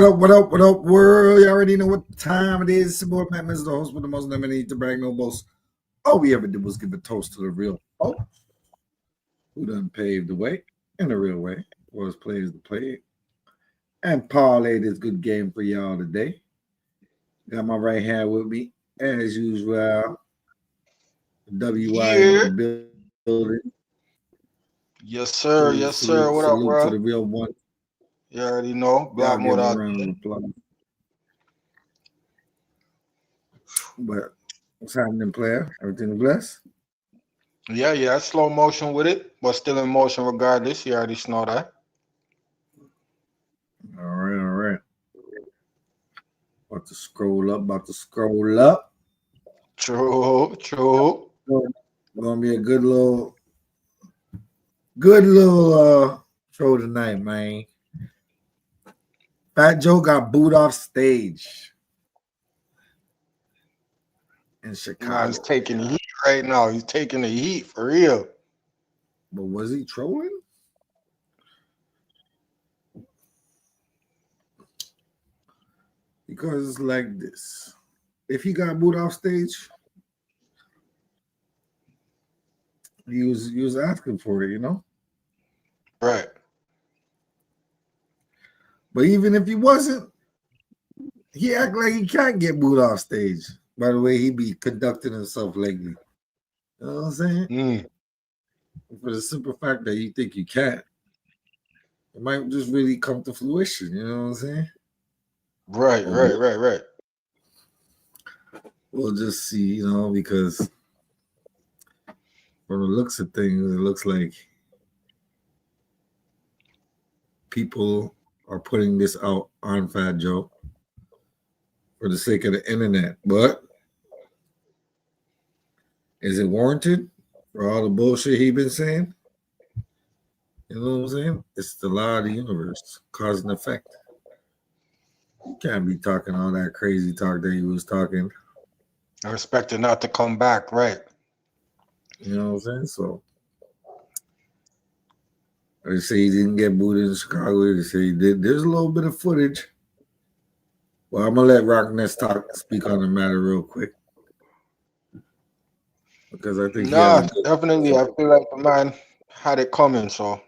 what up, world? You already know what time it is. Support Matt Mr. the host with the most nominated to brag no boast. All we ever did was give a toast to the real folk who done paved the way in a real way for us players to play and parlay this good game for y'all today. Got my right hand with me, as usual. WHINE in the building. Yes, sir. Salute, yes, sir. What up, salute bro? to the real one. You already know. Black Y'all give mode a out. round of applause. But what's happening, player? Everything blessed? Yeah. Slow motion with it, but still in motion regardless. You already know that. All right. About to scroll up. True. Gonna be a good little show tonight, man. Fat Joe got booed off stage in Chicago. Nah, he's taking the heat right now. He's taking the heat for real. But was he trolling? Because it's like this. If he got booed off stage, he was asking for it, you know? Right. But even if he wasn't, he act like he can't get booed off stage. By the way, he be conducting himself lately. You know what I'm saying? For the simple fact that you think you can't, it might just really come to fruition. You know what I'm saying? Right. We'll just see, you know, because from the looks of things, it looks like people are putting this out on Fat Joe for the sake of the internet. But is it warranted for all the bullshit he been saying? You know what I'm saying? It's the law of the universe, cause and effect. You can't be talking all that crazy talk that he was talking. I expect it not to come back, right? You know what I'm saying? So they say he didn't get booed in Chicago. They say he did. There's a little bit of footage. Well, I'm gonna let Rock Ness speak on the matter real quick. Because I think definitely. I feel like the man had it coming, so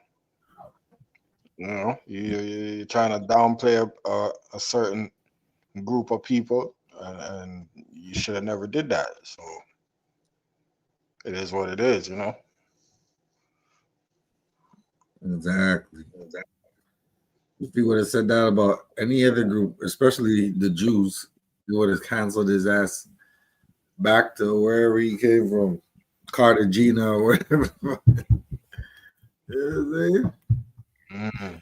you know, you're trying to downplay a certain group of people, and you should have never did that. So it is what it is, you know. Exactly. If he would have said that about any other group, especially the Jews, he would have canceled his ass back to wherever he came from, Cartagena or whatever. You know what I'm saying?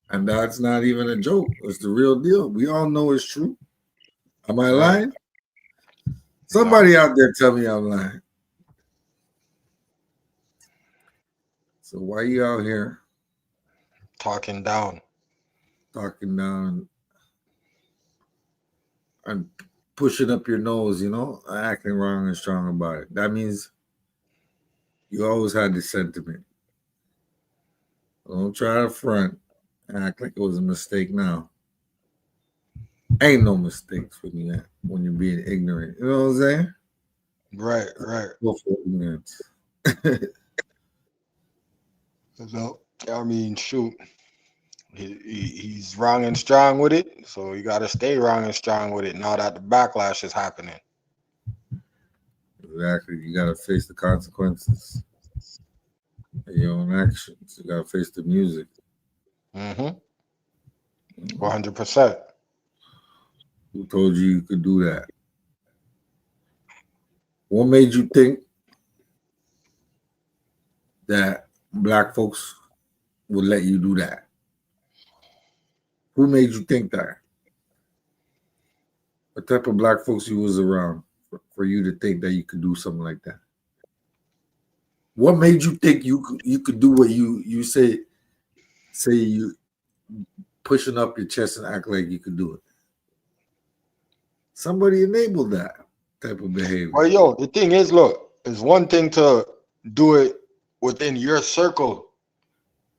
And that's not even a joke. It's the real deal. We all know it's true. Am I lying? Somebody out there tell me I'm lying. So why you out here talking down and pushing up your nose, you know, acting wrong and strong about it? That means you always had this sentiment. Don't try to front and act like it was a mistake now. Ain't no mistakes when you're being ignorant. You know what I'm saying? Right. Go for ignorance. So, I mean, shoot. He's wrong and strong with it, so you got to stay wrong and strong with it now that the backlash is happening. Exactly. You got to face the consequences of your own actions. You got to face the music. 100%. Who told you could do that? What made you think that black folks would let you do that? Who made you think that? What type of black folks you was around for you to think that you could do something like that? What made you think you could do what you say you pushing up your chest and act like you could do it? Somebody enabled that type of behavior. Well, yo, the thing is, look, it's one thing to do it within your circle.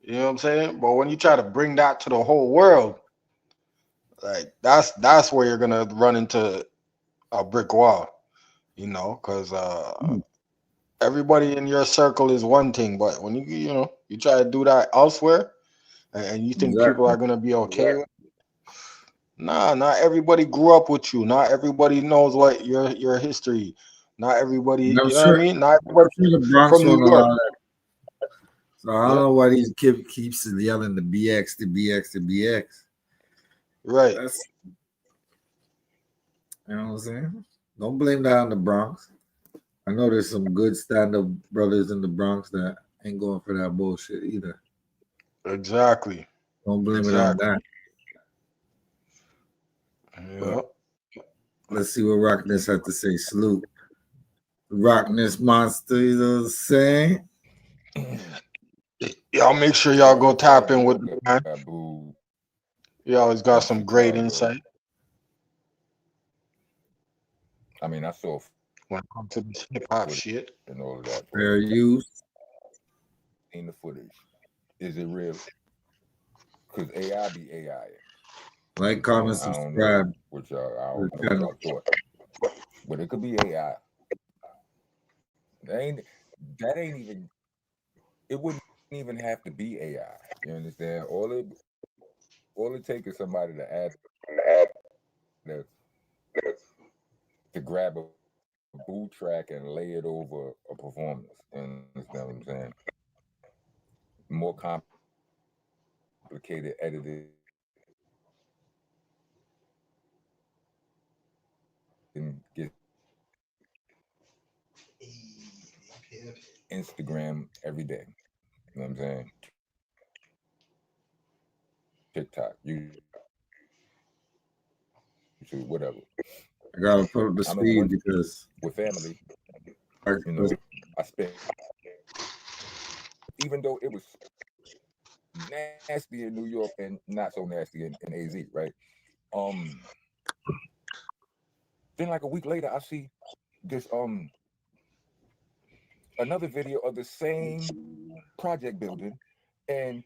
You know what I'm saying? But when you try to bring that to the whole world, Like that's where you're gonna run into a brick wall, you know, because everybody in your circle is one thing, but when you try to do that elsewhere, and you think people Exactly. are gonna be okay with it, nah, not everybody grew up with you. Not everybody knows what your history. Not everybody, And I'm you know what I sure, mean? Not everybody the Bronx from New won't York. allow that. So I don't Yeah, know why these kid keeps yelling the BX, the BX, the BX. right. That's, you know what I'm saying? Don't blame that on the Bronx. I know there's some good stand-up brothers in the Bronx that ain't going for that bullshit either. Exactly. Don't blame it on Exactly. that. Yeah. But let's see what Rockness had to say. Salute. Rockness monster, you know what I'm saying? Y'all make sure Yeah, y'all I go just saw tap in with Bull the man. got booed He always got in some great Chicago. insight I mean, I saw when it comes to this hip hop footage shit. and all of that, but Fair use. in the footage, is it real? Because AI be AI. Like, comment, I don't know subscribe. what y'all. I to don't the know what channel. y'all thought, but it could be AI. That ain't even. It wouldn't even have to be AI. You understand? All it takes is somebody to add the, to grab a boot track and lay it over a performance. You understand what I'm saying? More complicated edited and get Instagram every day. You know what I'm saying? TikTok, YouTube, whatever. I gotta put up the I remember speed one because with family, you I know, I spent, even though it was nasty in New York and not so nasty in AZ, right? Then like a week later, I see this another video of the same project building, and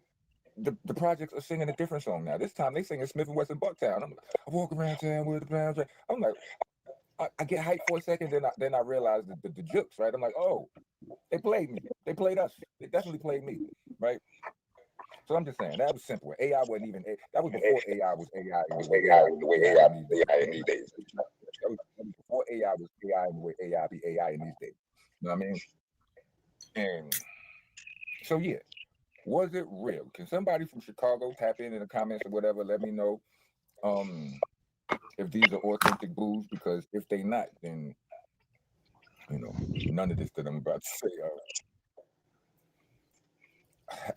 the projects are singing a different song now. This time they singing Smith and Wesson Bucktown. I walk around town with the brown track. I'm like, I get hyped for a second, then I realize the jokes, right? I'm like, oh, they played me. They played us. They definitely played me, right? So I'm just saying that was simple. AI wasn't even. That was before AI was AI in the way AI be AI in these days. That was before AI was AI in the way AI be AI in these days. You know what I mean? And so yeah, was it real? Can somebody from Chicago tap in the comments or whatever? Let me know if these are authentic booze. Because if they not, then none of this that I'm about to say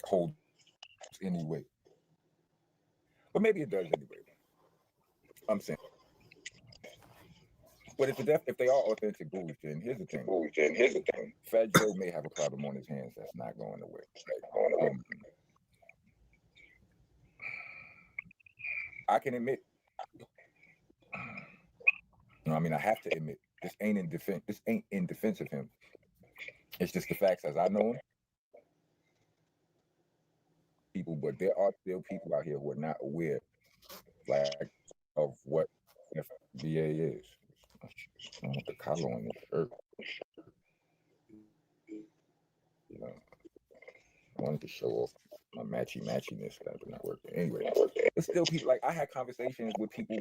holds any weight. But maybe it does anyway. I'm saying. But if they are authentic booze, then here's the thing. Fat Joe may have a problem on his hands that's not going away. I can admit, I mean, I have to admit, this ain't in defense. This ain't in defense of him. It's just the facts as I know him. People, but there are still people out here who are not aware, like, of what FBA is. I want the collar on this shirt. I wanted to show off my matchiness, but not working. Anyway, it's still people. Like, I had conversations with people,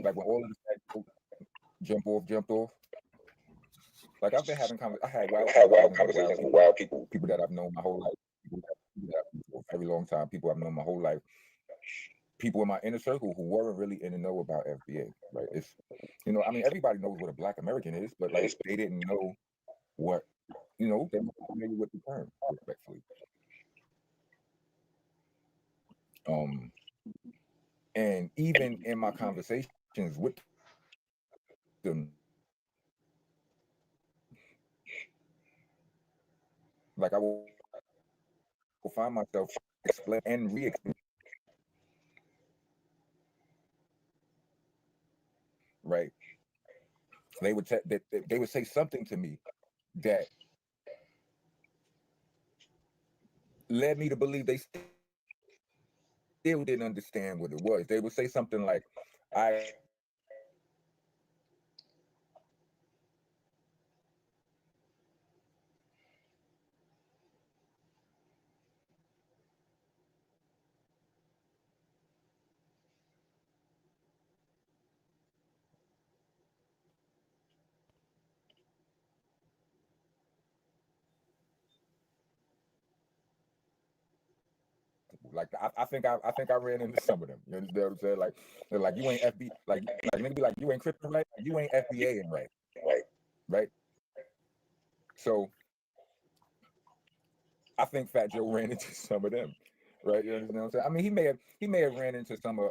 like when all of this jumped off. Like, I've been having I had wild conversations with wild people that I've known my whole life, people that I've known for a very long time, people I've known my whole life, people in my inner circle who weren't really in the know about FBA. Right? It's I mean, everybody knows what a Black American is, but like they didn't know what they weren't familiar with the term, respectfully. And even in my conversations with them, like I will find myself explain and re-explain. Right? They would they would say something to me that led me to believe they still didn't understand what it was. They would say something like, I like I think I ran into some of them. You understand what I'm saying? Like they're like, you ain't FB like nigga be like, you ain't crypto right, you ain't FBA in right. Right. So I think Fat Joe ran into some of them. Right. You understand what I'm saying? I mean, he may have ran into some of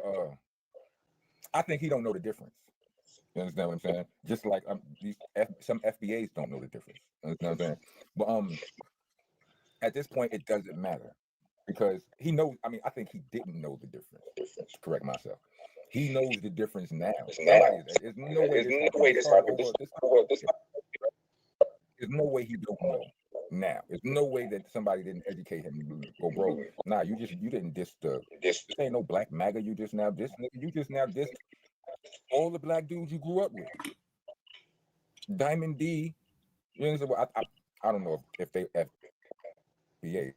I think he don't know the difference. You understand what I'm saying? Just like some FBAs don't know the difference. You understand what I'm saying? But at this point, it doesn't matter because he knows. I mean, I think he didn't know the difference. To correct myself, he knows the difference now. There's no way this happened. There's no way he don't know now. There's no way that somebody didn't educate him. Go, bro. Nah, you didn't diss this ain't no black MAGA. You just now diss. You just now diss all the black dudes you grew up with. Diamond D. You know what I don't know if they FBA.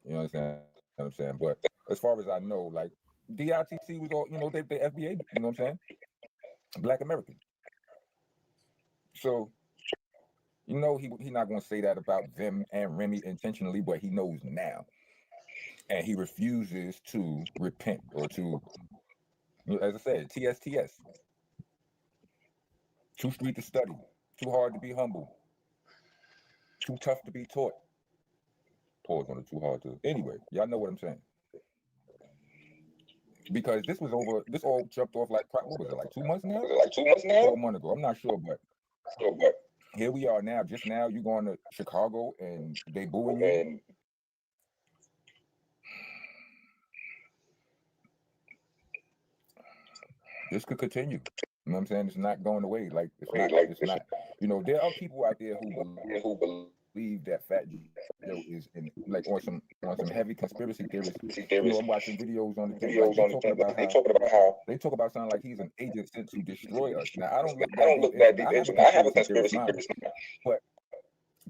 You understand what I'm saying? But as far as I know, like DITC was all, they FBA, you know what I'm saying? Black American. So, he not going to say that about them and Remy intentionally, but he knows now. And he refuses to repent or to, as I said, TSTS. Too street to study. Too hard to be humble. Too tough to be taught. Pause on it, too hard to. Anyway, y'all know what I'm saying. Because this all jumped off like, what was it, like 2 months now? Or a month ago, I'm not sure, but here we are now. Just now, you going to Chicago and they booing you. This could continue. You know what I'm saying? It's not going away. Like it's not. There are people out there who believe that Fat Joe is like on some heavy conspiracy theories. I'm watching videos on the thing. Like, they talking about how they talk about sounding like he's an agent sent to destroy us. Now I don't look that deep into it. I have a conspiracy theory, but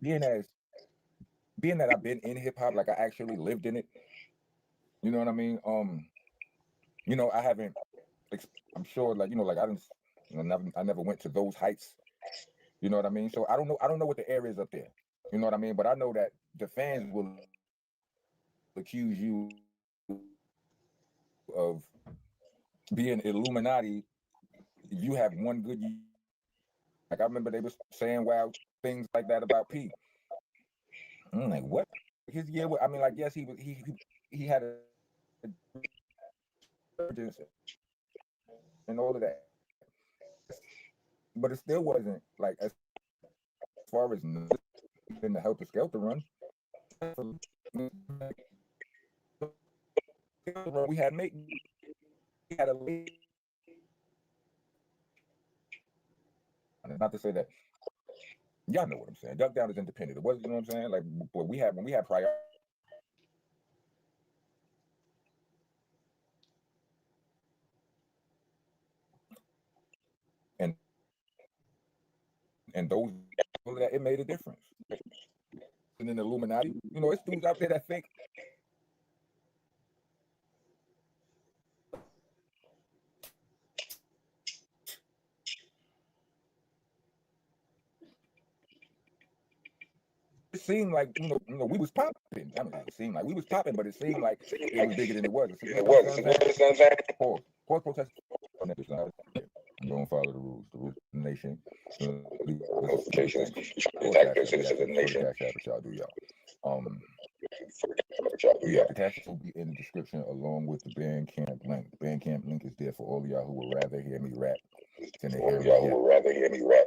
being that I've been in hip hop, like I actually lived in it. You know what I mean? I haven't. I'm sure, like like I didn't. I never went to those heights. You know what I mean? So I don't know what the air is up there. You know what I mean? But I know that the fans will accuse you of being Illuminati. You have one good year. Like I remember they were saying wild things like that about P. I'm like, what? His year? I mean, like, yes, he had a and all of that, but it still wasn't like as far as in the Helter Skelter run. We had a late. Not to say that y'all know what I'm saying. Duck Down is independent. It wasn't, you know what I'm saying? Like, but when we had prior. And those it made a difference. And then the Illuminati, it's dudes out there that think it seemed like we was popping. I mean, it seemed like we was popping, but it seemed like it was bigger than it was. Pause protest. I'm gonna follow the rules. The rules of the nation. Notifications. Y'all do y'all. The cash will be in the description along with the Bandcamp link. The Bandcamp link is there for all of y'all who would rather hear me rap than to hear me rap.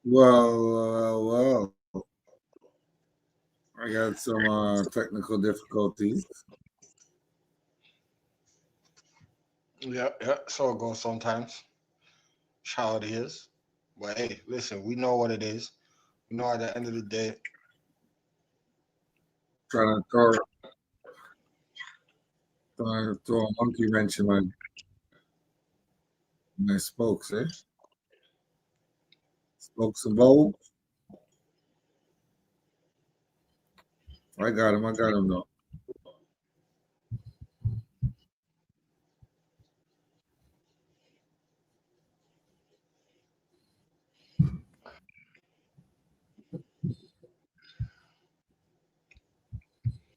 Well. I got some technical difficulties. Yeah, so it goes sometimes. That's how it is. But hey, listen, we know what it is. We know at the end of the day, Trying to throw a monkey wrench in my spokes, eh? Spokes and bowls. I got him though.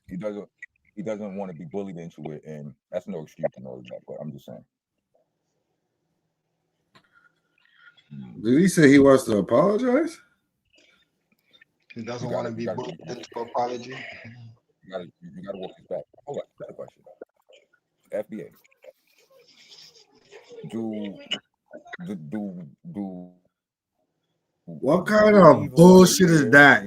He doesn't want to be bullied into it, and that's no excuse and all that. But I'm just saying. Did he say he wants to apologize? he doesn't want to be bullied into apology. You gotta walk his back. Hold on, another question. FBA. Do What kind of bullshit is that?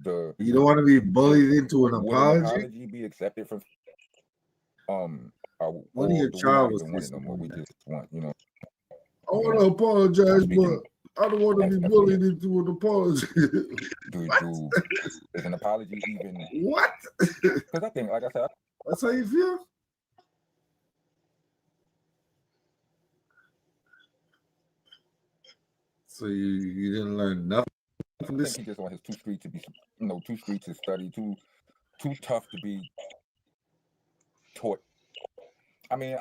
You don't want to be bullied into an would an apology? apology be accepted from One of your child was want it no more? We just want, I want to apologize, speaking, but I don't want to be bullied into an apology. Is an apology even what? Because I think, like I said, that's how you feel. So you didn't learn nothing from this? I think he just on his too street to be, too street to study, too tough to be taught. I mean,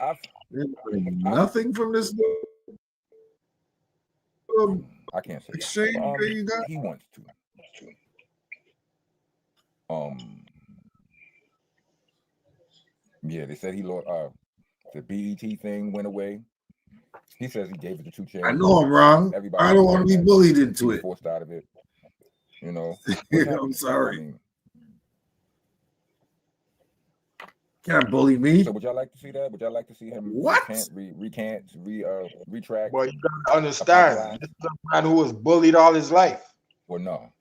nothing from this. I can't say exchange that you got. He wants to. Yeah, they said he lost. The BET thing went away. He says he gave it to 2 Chainz. I know I'm wrong. I don't want to be bullied into it. Forced out of it. I'm sorry. I mean, can't bully me. So would y'all like to see that? Would y'all like to see him retract? Well, you gotta understand, this is a man who was bullied all his life. Well, no.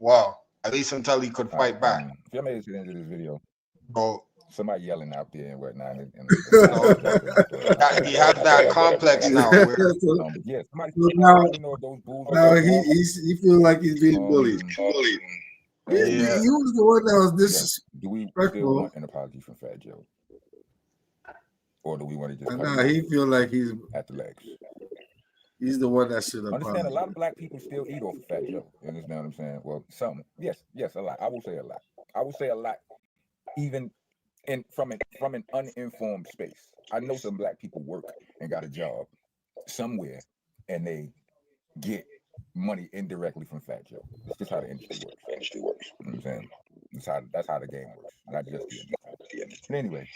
Wow. At least until he could fight back. If y'all made it to the end of this video, somebody yelling out there and whatnot. He has that complex now. Yeah, now he feels like he's being bullied. He was the one that was disrespectful. Do we still want an apology from Fat Joe? Or do we want to just he feel like he's at the legs? He's the one that should apologize. Understand, a lot of black people still eat off of Fat Joe. You understand what I'm saying? Well, some. Yes, a lot. I will say a lot. I will say a lot, even from an uninformed space. I know some black people work and got a job somewhere, and they get money indirectly from Fat Joe. It's just how the industry works. You know what I'm saying? That's how the game works. Not just the industry. But anyway,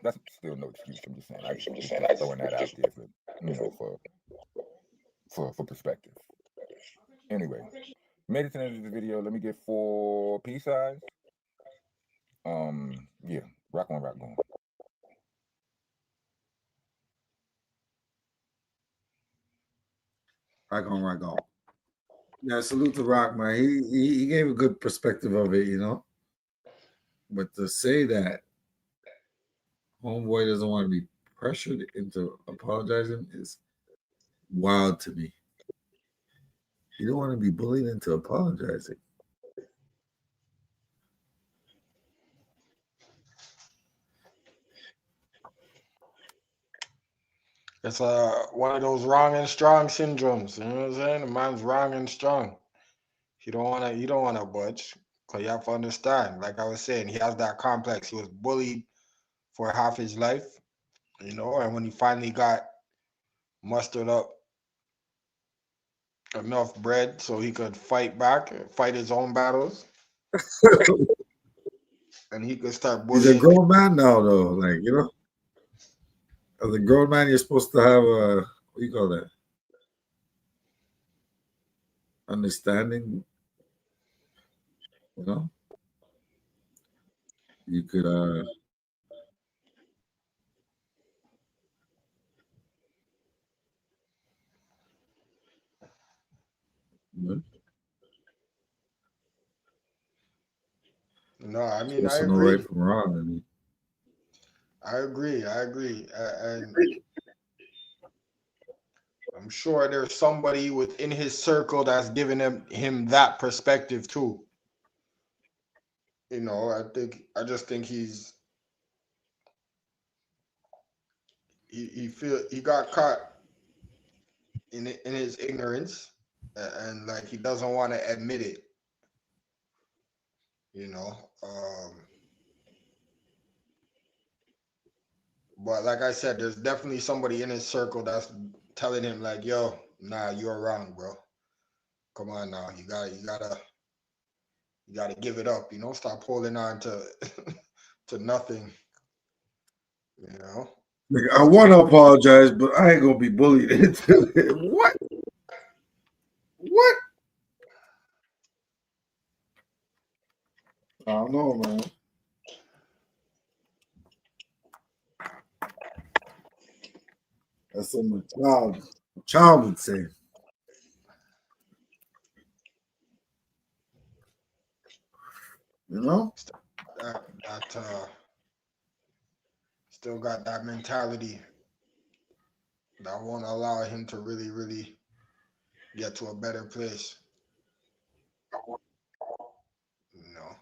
that's still no excuse. I'm just saying. I'm throwing that out there for perspective. Anyway, made it to the end of the video. Let me get 4 peace signs. Yeah, rock on, rock on. Rock on. Yeah, salute to Rock, man. He gave a good perspective of it, But to say that homeboy doesn't want to be pressured into apologizing is wild to me. You don't want to be bullied into apologizing. It's one of those wrong and strong syndromes. You know what I'm saying? The man's wrong and strong. You don't wanna budge. Because you have to understand, like I was saying, he has that complex. He was bullied for half his life, and when he finally got mustered up enough bread so he could fight back, fight his own battles, and he could start bullying. He's a grown man now, though. As a grown man, you're supposed to have what do you call that? Understanding. You could No, I mean, I Personal agree. right from wrong. I mean, I agree. And I'm sure there's somebody within his circle that's giving him that perspective too. You know, I just think he got caught in his ignorance, and like he doesn't want to admit it. You know, but like I said, there's definitely somebody in his circle that's telling him like, "Yo, nah, you're wrong, bro. Come on now, you gotta give it up. You know, stop holding on to to nothing. You know." like, I want to apologize, but I ain't gonna be bullied into it. What? What? I don't know, man. That's what my child would say. You know? That still got that mentality that won't allow him to really get to a better place. You know.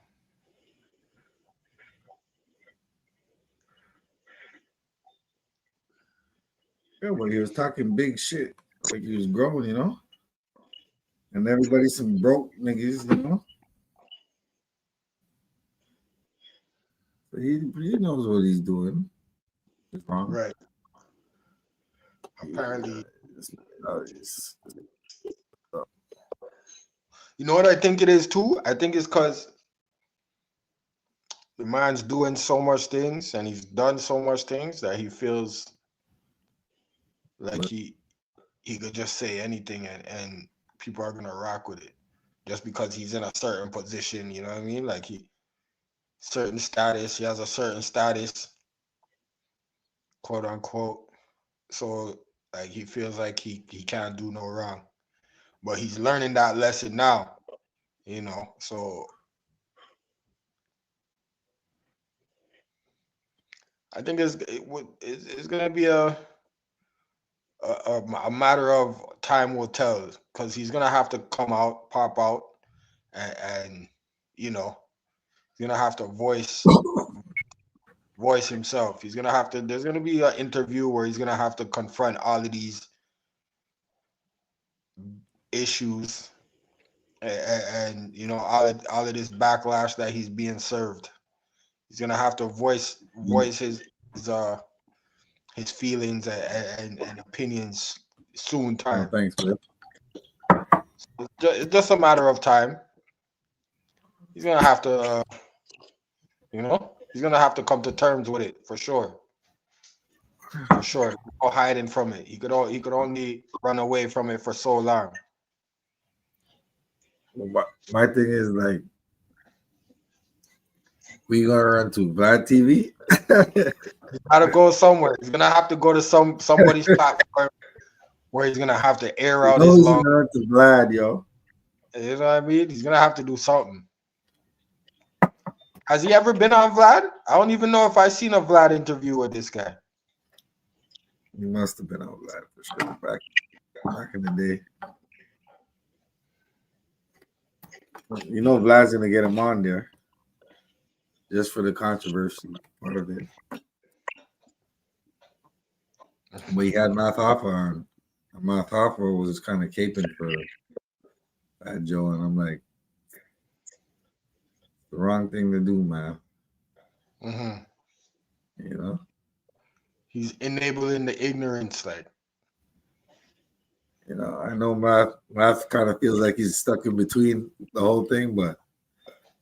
Yeah, well, he was talking big shit. Like he was growing, you know? And everybody's some broke niggas, you know? But he knows what he's doing. It's wrong. Right. Apparently. You know what I think it is too? I think it's because the man's doing so much things and he's done so much things that he feels like he could just say anything and people are gonna rock with it just because he's in a certain position, you know what I mean? Like he has a certain status, quote unquote. So like he feels like he can't do no wrong. But he's learning that lesson now, you know. So I think it's gonna be a matter of time will tell, because he's gonna have to pop out, and you know, he's gonna have to voice himself. He's gonna have to. There's gonna be an interview where he's gonna have to confront all of these issues, and you know, all of this backlash that he's being served. He's gonna have to voice his feelings and opinions soon time. Oh, thanks, man. It's just a matter of time. He's gonna have to, you know, he's gonna have to come to terms with it for sure. For sure, no hiding from it. He could only run away from it for so long. My thing is like, we gonna run to VLAD TV? He's gotta go somewhere. He's gonna have to go to somebody's platform where he's gonna have to air out his long. Run to VLAD, yo. You know what I mean? He's gonna have to do something. Has he ever been on VLAD? I don't even know if I've seen a VLAD interview with this guy. He must have been on VLAD for sure back in the day. You know, Vlad's gonna get him on there just for the controversy part of it. But he had Math HOFFA on. Math HOFFA was kind of caping for Fat Joe, and I'm like, the wrong thing to do, man. Mm-hmm. You know, he's enabling the ignorance, like. You know, I know Math kind of feels like he's stuck in between the whole thing, but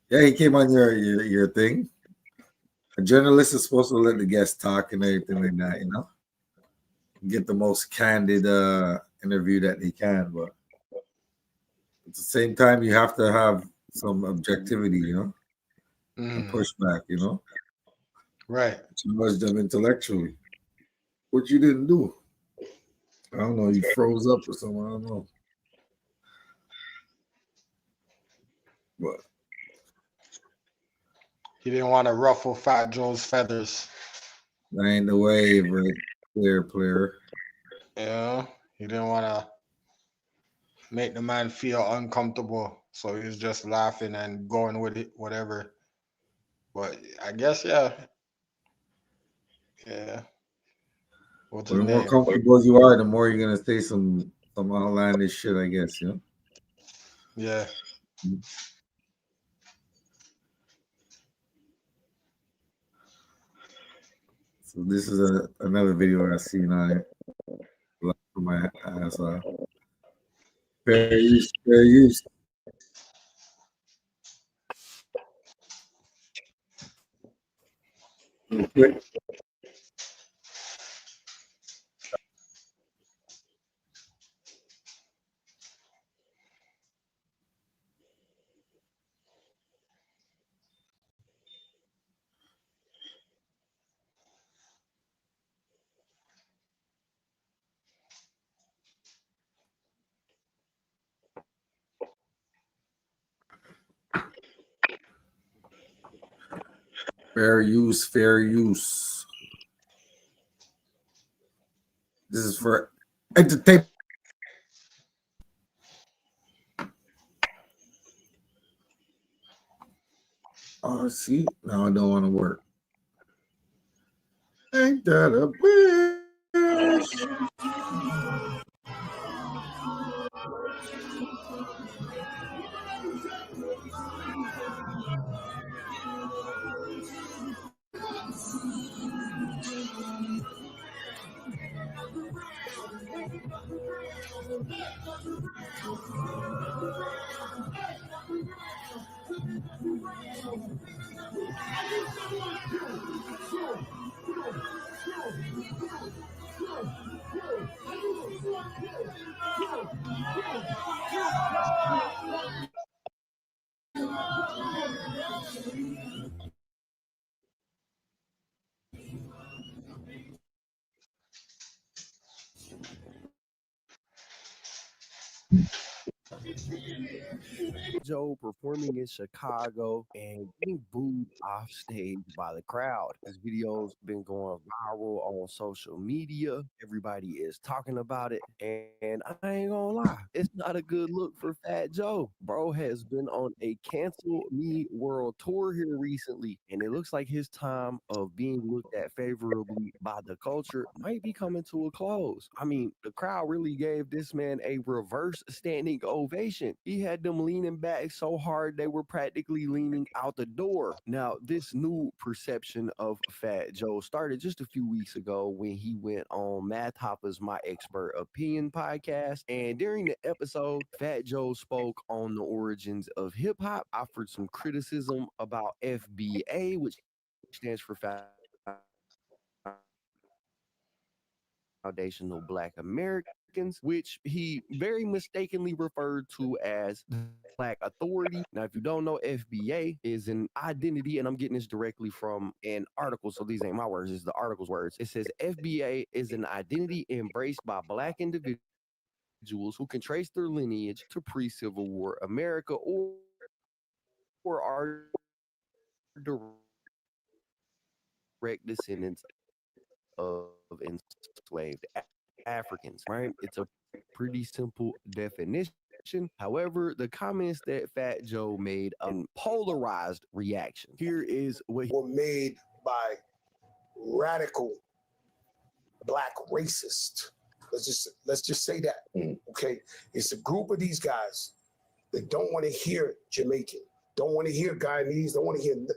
yeah, he came on your thing. A journalist is supposed to let the guests talk and everything like that, you know, get the most candid interview that they can, but at the same time, you have to have some objectivity, you know, and pushback, you know, right? Challenge them intellectually, which you didn't do. I don't know. You froze up or something. I don't know. What? He didn't want to ruffle Fat Joe's feathers. That ain't the way, right? Player. Yeah, he didn't want to make the man feel uncomfortable, so he was just laughing and going with it, whatever. But I guess, yeah. What's Well, his the more name? comfortable you are, the more you're gonna say some outlandish shit, I guess. You know. Yeah. So this is another video I seen on it. For my ass off. Fair use, fair use. Real quick. Fair use, fair use. This is for entertainment. Oh, see, now I don't want to work. Ain't that a bitch? Joe performing in Chicago and getting booed off stage by the crowd. This video's been going viral on social media. Everybody is talking about it. And I ain't gonna lie, it's not a good look for Fat Joe. Bro has been on a cancel me world tour here recently. And it looks like his time of being looked at favorably by the culture might be coming to a close. I mean, the crowd really gave this man a reverse standing ovation. He had them leaning back so hard they were practically leaning out the door. Now, this new perception of Fat Joe started just a few weeks ago when he went on Math Hopper's My Expert Opinion podcast. And during the episode, Fat Joe spoke on the origins of hip hop, offered some criticism about FBA, which stands for Foundational Black Americans, which he very mistakenly referred to as Black Authority. Now, if you don't know, FBA is an identity, and I'm getting this directly from an article, so these ain't my words, it's the article's words. It says FBA is an identity embraced by Black individuals who can trace their lineage to pre-Civil War America or are direct descendants of enslaved Africans, right? It's a pretty simple definition. However, the comments that Fat Joe made polarized reaction. Here is what were made by radical Black racists. Let's just say that. Okay, it's a group of these guys that don't want to hear Jamaican, don't want to hear Guyanese,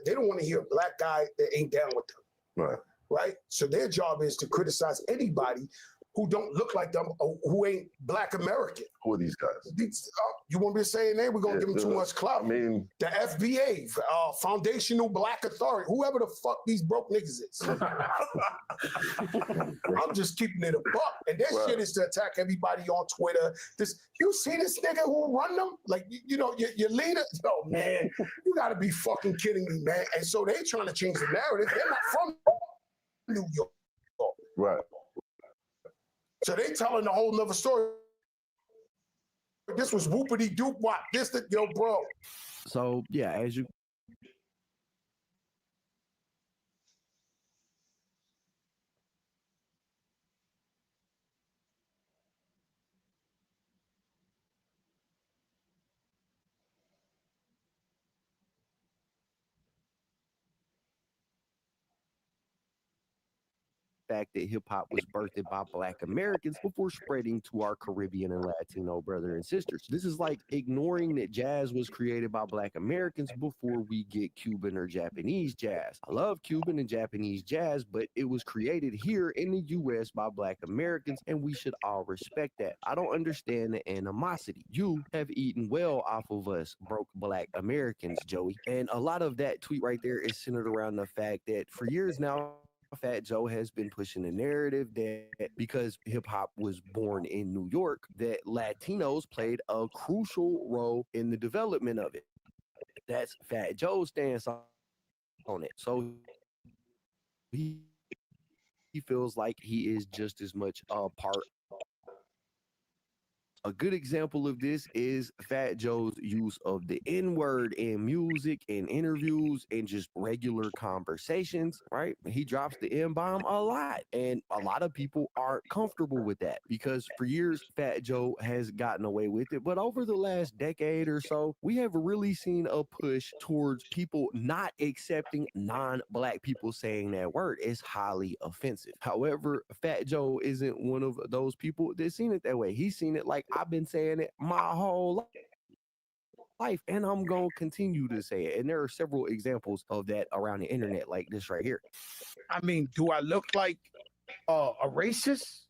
they don't want to hear a Black guy that ain't down with them. Right. Right? So their job is to criticize anybody who don't look like them or who ain't Black American. Who are these guys? You want me to say a name? We're going to give them too much clout. I mean, the FBA, Foundational Black Authority, whoever the fuck these broke niggas is. I'm just keeping it a buck. And their shit is to attack everybody on Twitter. You see this nigga who run them? Like, your leader? Oh, man, you got to be fucking kidding me, man. And so they trying to change the narrative. They're not from New York. right. So they telling a whole nother story. This was whoopity doop wop. Bro. So yeah, as you fact that hip hop was birthed by Black Americans before spreading to our Caribbean and Latino brothers and sisters. This is like ignoring that jazz was created by Black Americans before we get Cuban or Japanese jazz. I love Cuban and Japanese jazz, but it was created here in the US by Black Americans, and we should all respect that. I don't understand the animosity. You have eaten well off of us, broke Black Americans, Joey. And a lot of that tweet right there is centered around the fact that for years now, Fat Joe has been pushing the narrative that because hip hop was born in New York, that Latinos played a crucial role in the development of it. That's Fat Joe's stance on it. So he feels like he is just as much a part. A good example of this is Fat Joe's use of the N-word in music, in interviews, and just regular conversations, right? He drops the N-bomb a lot, and a lot of people are comfortable with that because for years, Fat Joe has gotten away with it. But over the last decade or so, we have really seen a push towards people not accepting non-Black people saying that word. It's highly offensive. However, Fat Joe isn't one of those people that's seen it that way. He's seen it like I've been saying it my whole life, and I'm going to continue to say it. And there are several examples of that around the internet, like this right here. I mean, do I look like a racist?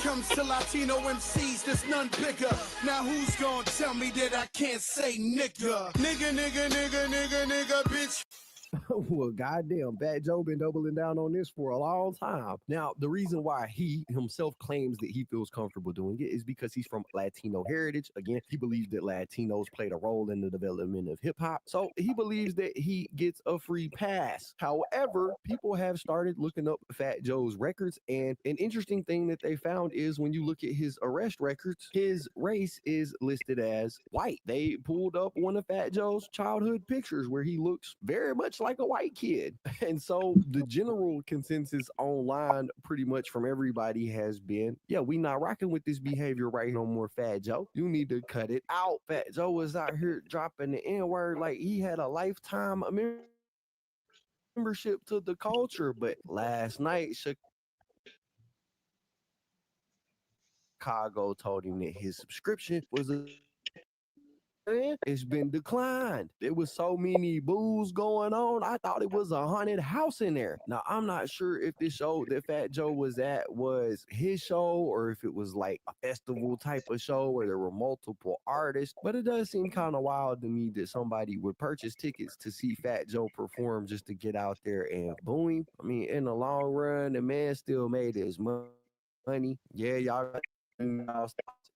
Comes to Latino MCs, there's none bigger. Now who's gonna tell me that I can't say nigga? Nigga, bitch. Well, goddamn, Fat Joe been doubling down on this for a long time. Now, the reason why he himself claims that he feels comfortable doing it is because he's from Latino heritage. Again, he believes that Latinos played a role in the development of hip hop. So he believes that he gets a free pass. However, people have started looking up Fat Joe's records, and an interesting thing that they found is when you look at his arrest records, his race is listed as white. They pulled up one of Fat Joe's childhood pictures where he looks very much like a white kid. And so the general consensus online pretty much from everybody has been, yeah, we not rocking with this behavior right here no more, Fat Joe. You need to cut it out. Fat Joe was out here dropping the N-word like he had a lifetime membership to the culture. But last night, Chicago told him that his subscription was it's been declined. There was so many boos going on. I thought it was a haunted house in there. Now, I'm not sure if this show that Fat Joe was at was his show or if it was like a festival type of show where there were multiple artists, but it does seem kind of wild to me that somebody would purchase tickets to see Fat Joe perform just to get out there and boo him. I mean, in the long run, the man still made his money. Yeah, y'all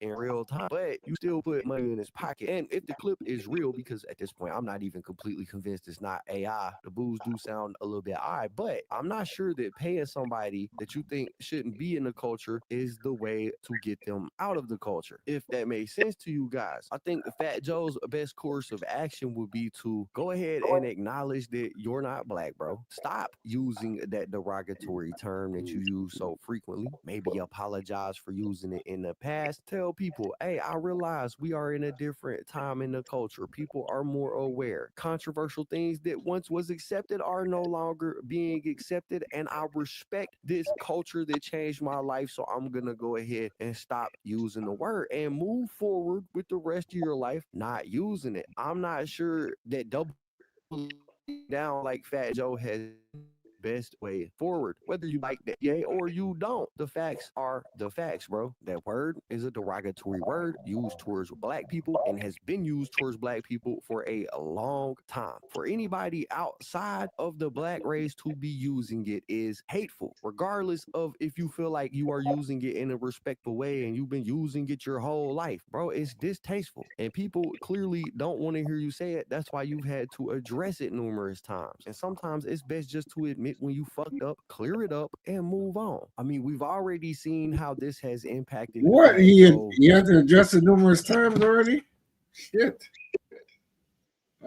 in real time, but you still put money in his pocket. And if the clip is real, because at this point I'm not even completely convinced it's not AI, the boos do sound a little bit odd, but I'm not sure that paying somebody that you think shouldn't be in the culture is the way to get them out of the culture. If that makes sense to you guys, I think Fat Joe's best course of action would be to go ahead and acknowledge that you're not Black, bro. Stop using that derogatory term that you use so frequently. Maybe apologize for using it in the past. Tell people, hey, I realize we are in a different time in the culture. People are more aware. Controversial things that once was accepted are no longer being accepted, and I respect this culture that changed my life, so I'm gonna go ahead and stop using the word and move forward with the rest of your life not using it. I'm not sure that double down like Fat Joe has best way forward, whether you like that yay or you don't. The facts are the facts, bro. That word is a derogatory word used towards Black people and has been used towards Black people for a long time. For anybody outside of the Black race to be using it is hateful, regardless of if you feel like you are using it in a respectful way and you've been using it your whole life, bro. It's distasteful, and people clearly don't want to hear you say it. That's why you've had to address it numerous times, and sometimes it's best just to admit when you fucked up, clear it up, and move on. I mean, we've already seen how this has impacted. What? He had to address it numerous times already? Shit.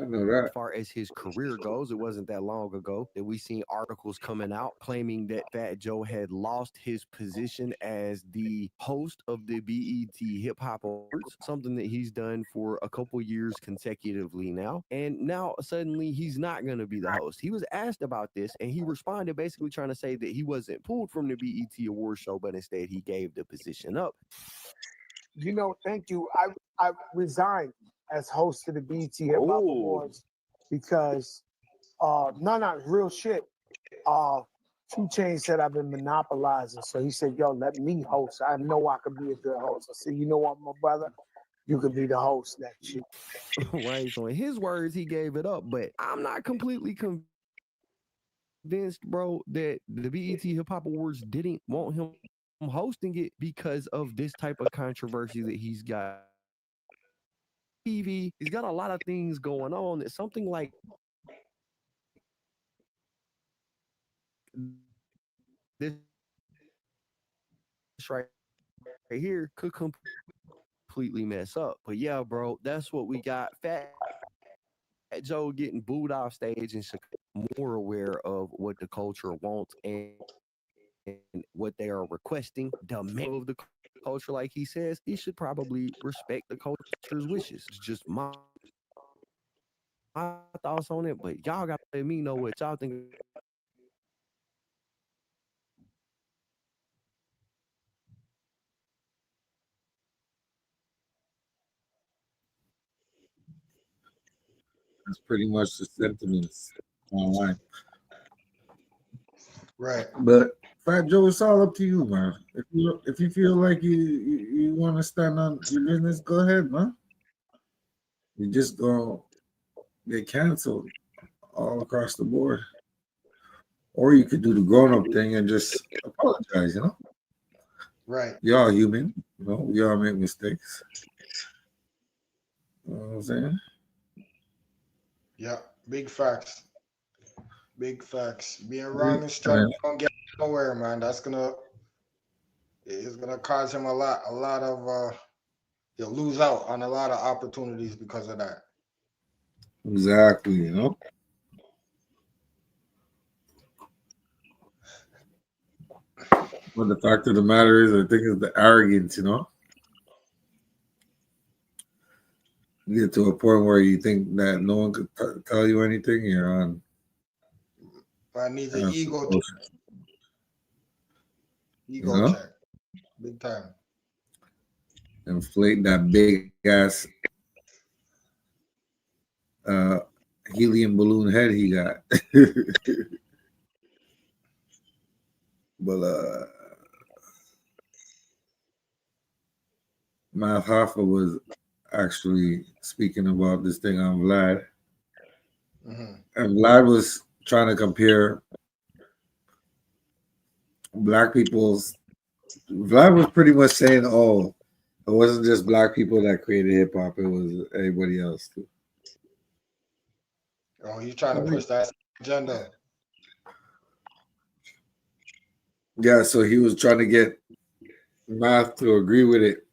I know that. As far as his career goes, it wasn't that long ago that we seen articles coming out claiming that Fat Joe had lost his position as the host of the BET Hip Hop Awards, something that he's done for a couple years consecutively now. And now suddenly he's not going to be the host. He was asked about this and he responded basically trying to say that he wasn't pulled from the BET Award show, but instead he gave the position up. You know, thank you. I resigned as host of the BET Hip Hop Awards because real shit. 2 Chainz said I've been monopolizing. So he said, yo, let me host. I know I could be a good host. I said, you know what, my brother? You could be the host next year. Right. So in his words, he gave it up. But I'm not completely convinced, bro, that the BET Hip Hop Awards didn't want him hosting it because of this type of controversy that he's got. TV, he's got a lot of things going on. It's something like this right here could completely mess up. But yeah, bro, that's what we got. Fat Joe getting booed off stage and more aware of what the culture wants and what they are requesting, demand of the culture, like he says, he should probably respect the culture's wishes. It's just my thoughts on it, but y'all got to let me know what y'all think. That's pretty much the sentiments online. Right. But Fat Joe, it's all up to you, man. If you feel like you want to stand on your business, go ahead, man. You just gonna get canceled all across the board. Or you could do the grown-up thing and just apologize, you know? Right. You're all human, you know, we all make mistakes. You know what I'm saying? Yeah. Big facts. Big facts. Being wrong and straight don't get nowhere, man. It's gonna cause him a lot of he'll lose out on a lot of opportunities because of that. Exactly, you know. But the fact of the matter is, I think it's the arrogance, you know. You get to a point where you think that no one could tell you anything, you're on. I need an ego check. Big time. Inflate that big ass helium balloon head he got. But Math HOFFA was actually speaking about this thing on Vlad. Mm-hmm. And Vlad was trying to compare black people's. Vlad was pretty much saying, "Oh, it wasn't just black people that created hip hop; it was everybody else too." Oh, you trying to push that agenda? Yeah, so he was trying to get Math to agree with it.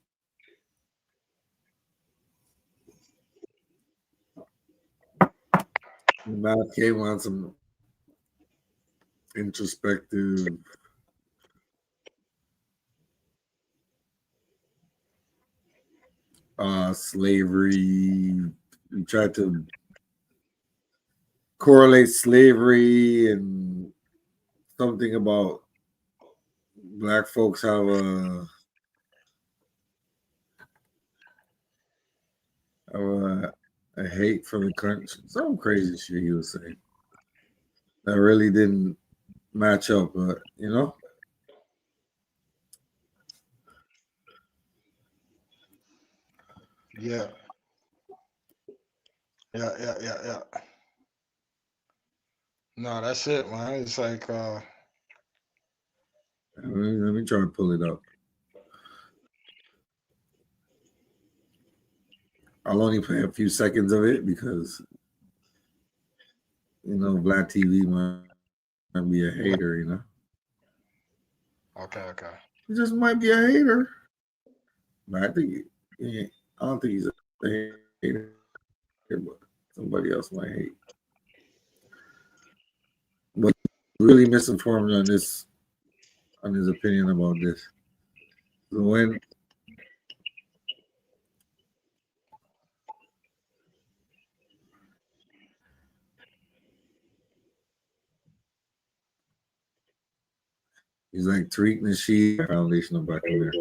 Math came on some introspective. Slavery. We tried to correlate slavery and something about black folks have a hate for the country. Some crazy shit he was saying that really didn't match up, but you know. Yeah. Yeah. No, that's it, man. It's like Let me try to pull it up. I'll only play a few seconds of it because you know Vlad TV might be a hater, you know. Okay. He just might be a hater, but I don't think he's a hater. But Somebody else might hate. But really misinformed on this, on his opinion about this. So when he's like Tariq Nasheed Foundation back in there.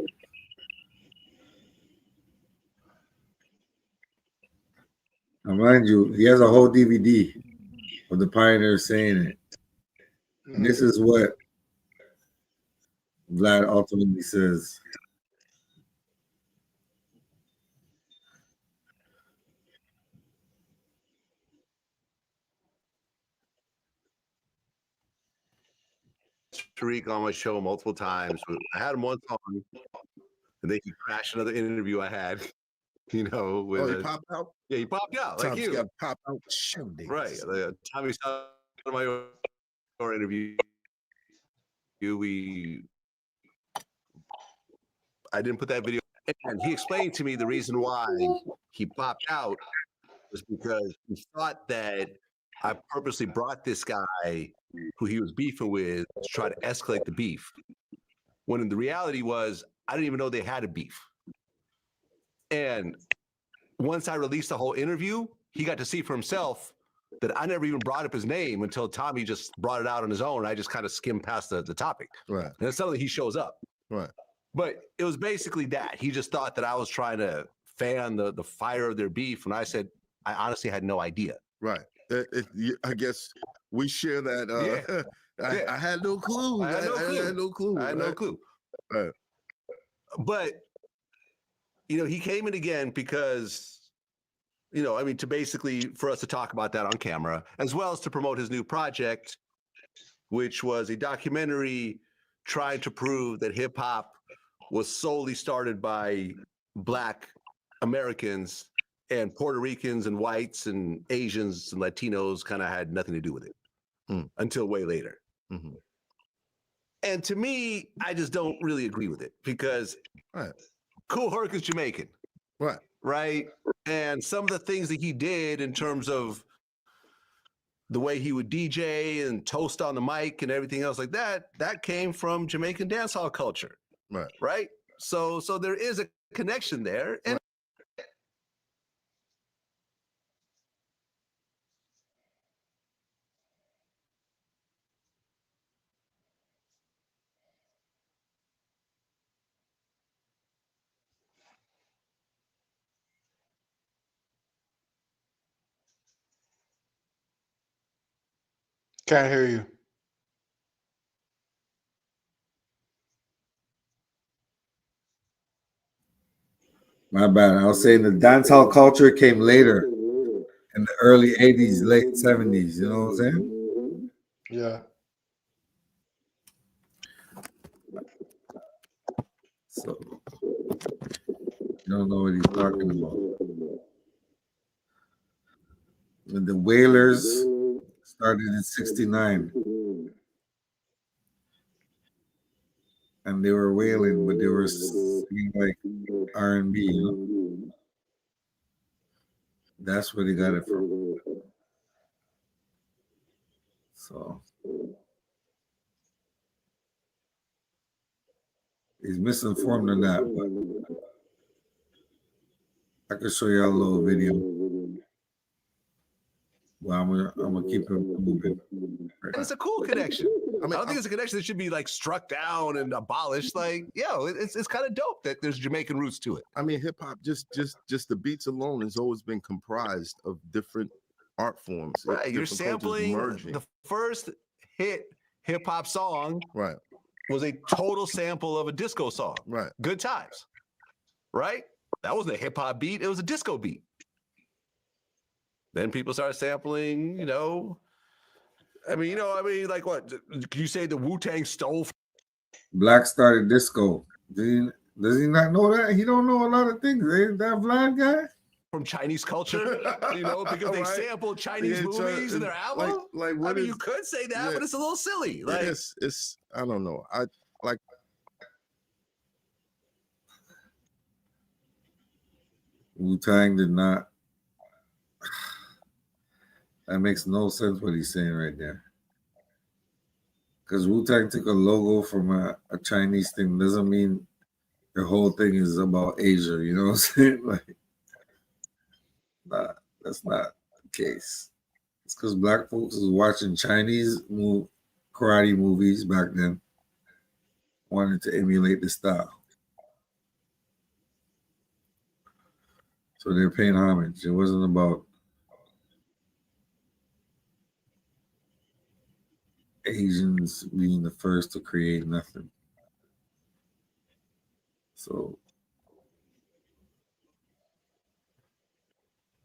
Now, mind you, he has a whole DVD of the pioneers saying it. And this is what Vlad ultimately says. Tariq on my show multiple times. I had him once on, and then he crashed another interview I had. You know, with he popped out. Yeah, he popped out like Tom's you. got pop out show days. Right. Tommy saw my interview. I didn't put that video, and he explained to me the reason why he popped out was because he thought that I purposely brought this guy who he was beefing with to try to escalate the beef. When the reality was, I didn't even know they had a beef. And once I released the whole interview, he got to see for himself that I never even brought up his name until Tommy just brought it out on his own. And I just kind of skimmed past the topic. Right. And it's suddenly he shows up. Right. But it was basically that. He just thought that I was trying to fan the fire of their beef. And I said, I honestly had no idea. Right. I guess we share that. I had no clue. I had no clue. I had no clue. I had no clue. Right. But, you know, he came in again because, you know, I mean, to basically for us to talk about that on camera, as well as to promote his new project, which was a documentary trying to prove that hip hop was solely started by Black Americans, and Puerto Ricans and whites and Asians and Latinos kind of had nothing to do with it until way later. Mm-hmm. And to me, I just don't really agree with it because Kool Herc is Jamaican. Right. Right. And some of the things that he did in terms of the way he would DJ and toast on the mic and everything else like that, that came from Jamaican dancehall culture. Right. Right. So there is a connection there. And Can't hear you. My bad. I was saying the dancehall culture came later in the early 80s, late 70s. You know what I'm saying? Yeah. So you don't know what he's talking about. When the Wailers started in '69. And they were wailing, but they were singing like R&B, you know? That's where they got it from. So he's misinformed on that, but I can show you a little video. Well, I'm gonna keep it moving. And it's a cool connection. I don't think it's a connection that should be like struck down and abolished. Like, it's kind of dope that there's Jamaican roots to it. I mean, hip hop, just the beats alone has always been comprised of different art forms. Right, you're sampling the first hit hip hop song. Right, was a total sample of a disco song. Right, Good Times. Right, that wasn't a hip hop beat; it was a disco beat. Then people started sampling, you know. Like what? Can you say the Wu-Tang stole? Black started disco. Does he not know that? He don't know a lot of things. That Vlad guy? From Chinese culture, you know, because they sampled Chinese movies in their album. You could say that, but it's a little silly. Like it's I don't know. I like Wu-Tang did not. That makes no sense what he's saying right there. Because Wu-Tang took a logo from a Chinese thing doesn't mean the whole thing is about Asia. You know what I'm saying? Like, nah, that's not the case. It's because black folks was watching Chinese karate movies back then, wanted to emulate the style. So they're paying homage. It wasn't about Asians being the first to create nothing. So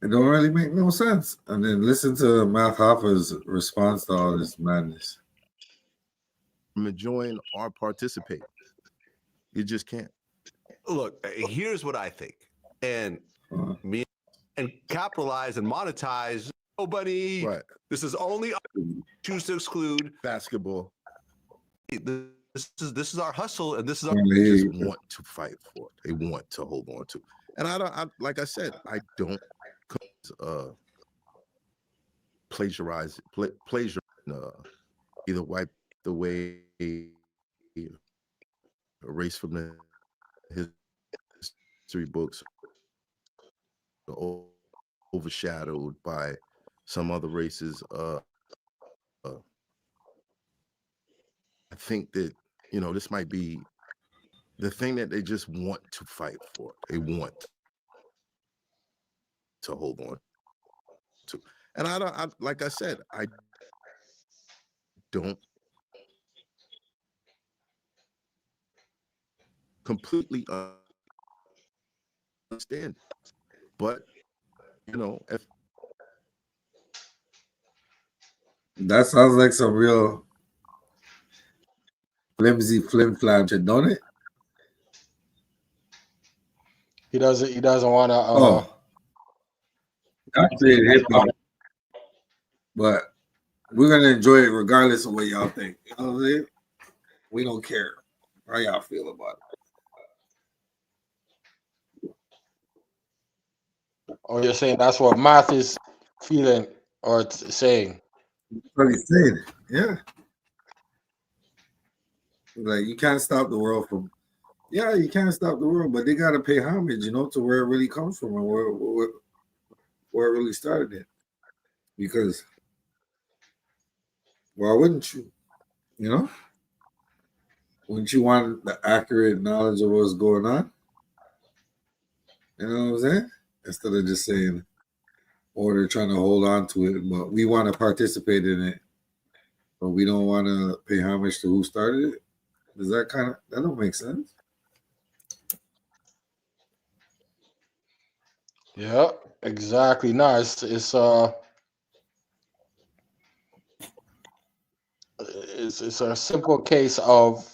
it don't really make no sense. And then listen to Math Hoffa's response to all this madness. From enjoying or participate. You just can't. Look, here's what I think. And me and capitalize and monetize. Nobody. Right. This is only choose to exclude basketball. This is our hustle, and this is our. They just want to fight for it. They want to hold on to. And I like I said, I don't plagiarize either wipe away, erase from the history books, overshadowed by some other races. I think that, this might be the thing that they just want to fight for. They want to hold on to. And I like I said, I don't completely understand. But, if that sounds like some real flimsy flim-flam shit, don't it? He doesn't want to I created hip hop, but we're gonna enjoy it regardless of what y'all think. You know what I'm saying? We don't care how y'all feel about it. Oh, you're saying that's what Math is feeling or saying? That's what he's saying. Yeah. Like, you can't stop the world from. Yeah, you can't stop the world, but they gotta pay homage, to where it really comes from and where it really started it. Because why wouldn't you? Wouldn't you want the accurate knowledge of what's going on? You know what I'm saying? Instead of just saying, or they're trying to hold on to it, but we want to participate in it, but we don't want to pay homage to who started it. Does that that don't make sense? Yeah, exactly. No, it's a simple case of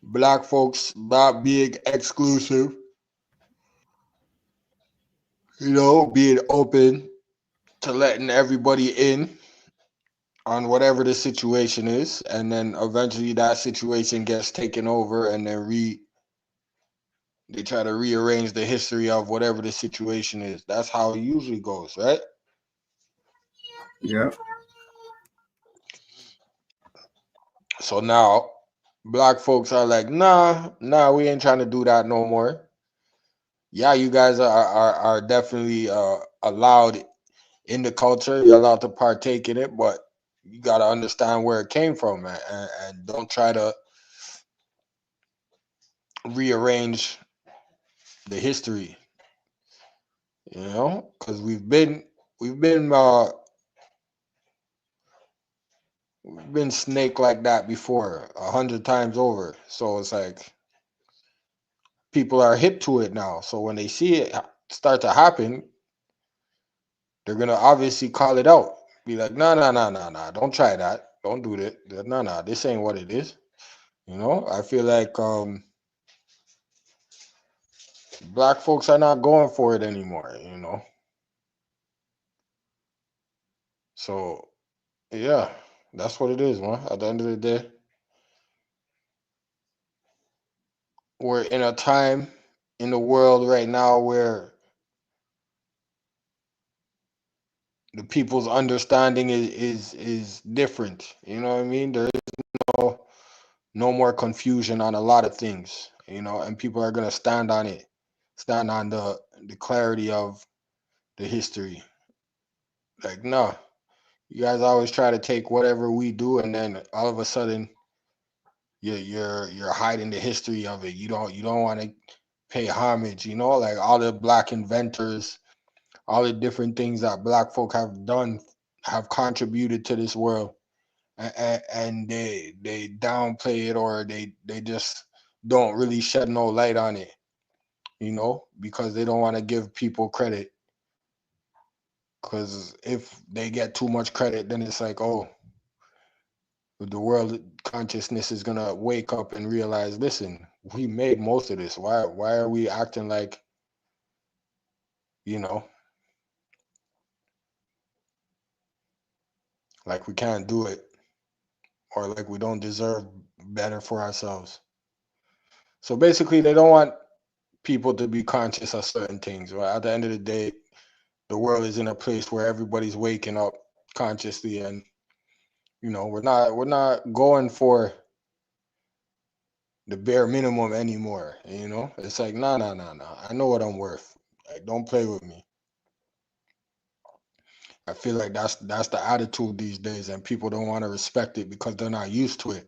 black folks not being exclusive, being open to letting everybody in on whatever the situation is, and then eventually that situation gets taken over, and then they try to rearrange the history of whatever the situation is. That's how it usually goes, right? Yeah. So now black folks are like, nah, we ain't trying to do that no more. Yeah, you guys are definitely allowed in the culture. You're allowed to partake in it, but you got to understand where it came from, and don't try to rearrange the history, because we've been snake like that before 100 times over. So it's like people are hip to it now. So when they see it start to happen, they're gonna obviously call it out. Be like, nah, don't try that. Don't do that. Nah, this ain't what it is. I feel like black folks are not going for it anymore, So yeah, that's what it is, man. At the end of the day, we're in a time in the world right now where the people's understanding is different. You know what I mean? There is no more confusion on a lot of things, you know, and people are gonna stand on it, stand on the clarity of the history. Like, no, you guys always try to take whatever we do, and then all of a sudden, you're hiding the history of it. You don't want to pay homage, you know, like all the black inventors, all the different things that black folk have done, have contributed to this world, and they downplay it, or they just don't really shed no light on it, you know, because they don't want to give people credit. Because if they get too much credit, then it's like, oh, the world consciousness is gonna wake up and realize, listen, we made most of this. Why are we acting like, you know, like we can't do it, or like we don't deserve better for ourselves? So basically, they don't want people to be conscious of certain things. Right? At the end of the day, the world is in a place where everybody's waking up consciously, and you know, we're not going for the bare minimum anymore. You know, it's like, nah. I know what I'm worth. Like, don't play with me. I feel like that's the attitude these days, and people don't want to respect it because they're not used to it.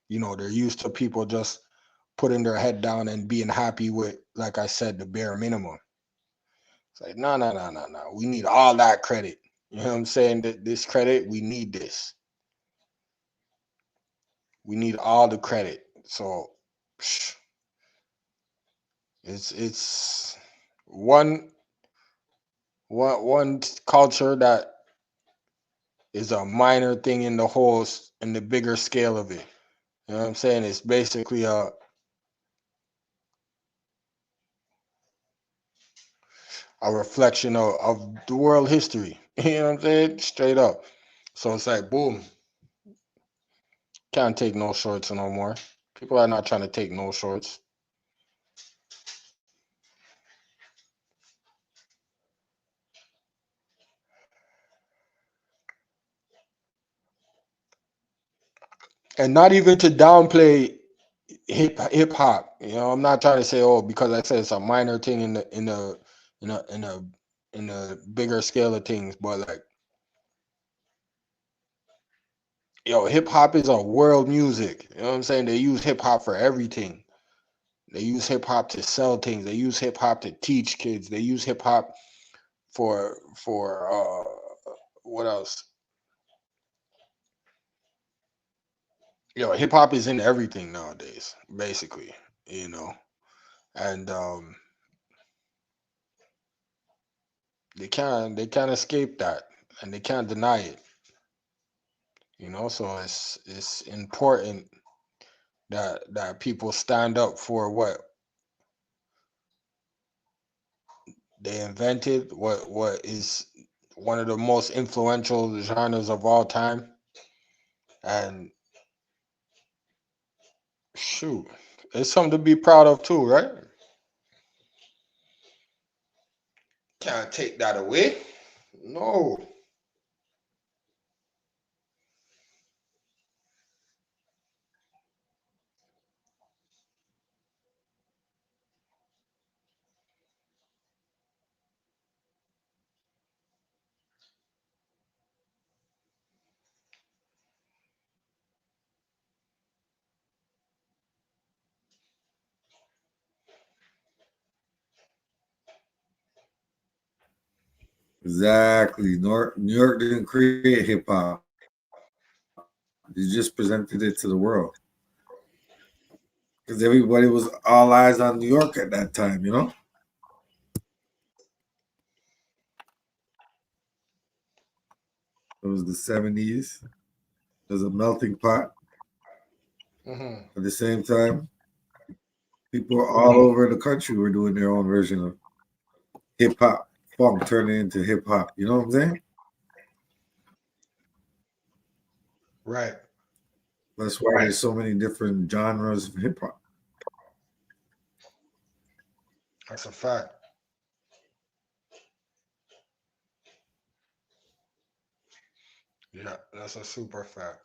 You know, they're used to people just putting their head down and being happy with, like I said, the bare minimum. It's like, no. We need all that credit. You know what I'm saying? That this credit, we need this. We need all the credit. So it's one culture that is a minor thing in the whole, in the bigger scale of it. You know what I'm saying? It's basically a reflection of the world history. You know what I'm saying? Straight up. So it's like, boom. Can't take no shorts no more. People are not trying to take no shorts. And not even to downplay hip hop. You know, I'm not trying to say, oh, because I said it's a minor thing in the bigger scale of things, but like, yo, hip hop is a world music. You know what I'm saying? They use hip hop for everything. They use hip hop to sell things. They use hip hop to teach kids. They use hip hop for what else? Yo, hip hop is in everything nowadays, basically, you know. And they can't escape that, and they can't deny it. You know, so it's important that people stand up for what they invented, what is one of the most influential genres of all time. And shoot, it's something to be proud of too, right? Can't take that away. No. Exactly. New York didn't create hip hop. They just presented it to the world. Because everybody was all eyes on New York at that time, you know? It was the 70s. It was a melting pot. At the same time, people all over the country were doing their own version of hip hop, funk turning into hip hop. You know what I'm saying? Right. That's why there's so many different genres of hip hop. That's a fact. Yeah, that's a super fact.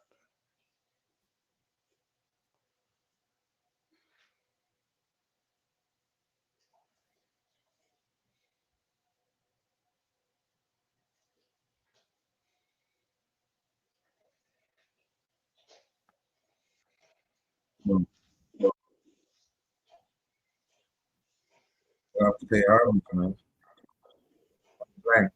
You have to pay army, man. Right.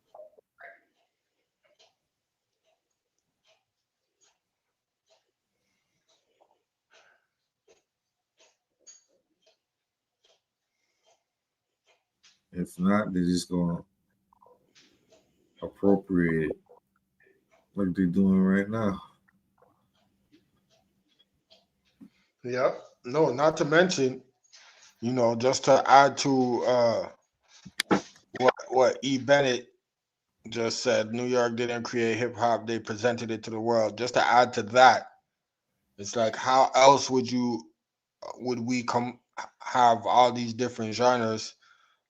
If not, they're just gonna appropriate it like they're doing right now. Yeah. No, not to mention, just to add to what E. Bennett just said, New York didn't create hip hop, they presented it to the world. Just to add to that, it's like how else would we come have all these different genres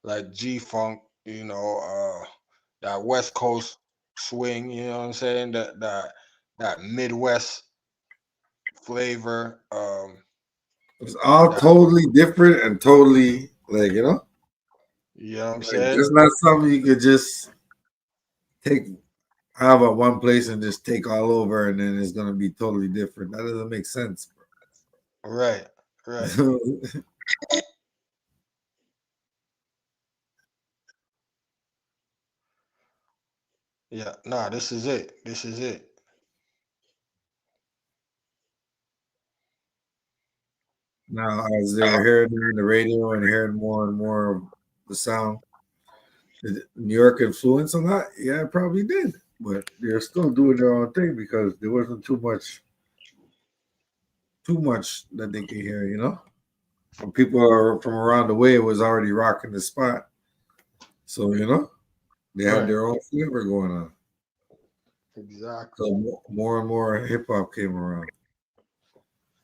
like G funk, that West Coast swing, you know what I'm saying? That Midwest flavor. It's all That totally different and totally like you know what I'm like saying? it's not something you could just take have at one place and just take all over and then it's gonna be totally different. That doesn't make sense. Right, right. Bro. Yeah, nah, this is it. This is it. Now, as they're hearing it in the radio and hearing more and more of the sound, did New York influence on that? Yeah, it probably did. But they're still doing their own thing because there wasn't too much that they could hear, From people from around the way, it was already rocking the spot. So, they had Right. their own flavor going on. Exactly. So more and more hip hop came around.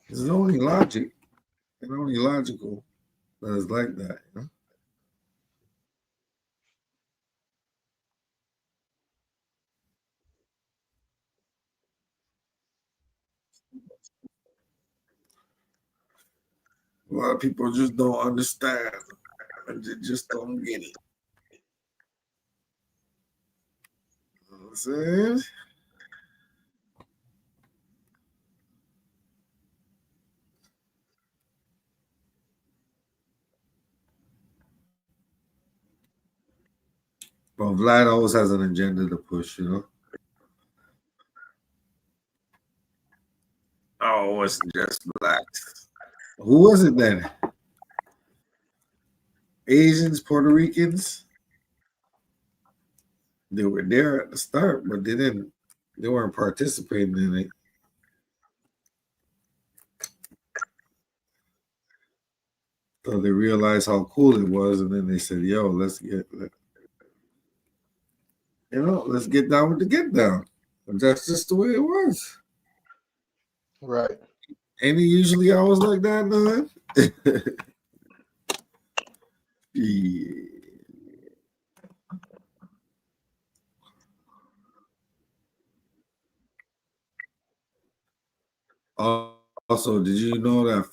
It's only logic and only logical that it's like that. A lot of people just don't understand and they just don't get it. You know what I'm saying? But Vlad always has an agenda to push. Oh, it's just blacks. Who was it then? Asians, Puerto Ricans? They were there at the start, but they weren't participating in it. So they realized how cool it was, and then they said, "Yo, let's get down with the get down." And that's just the way it was. Right. Ain't it usually always like that, man? Yeah. Also, did you know that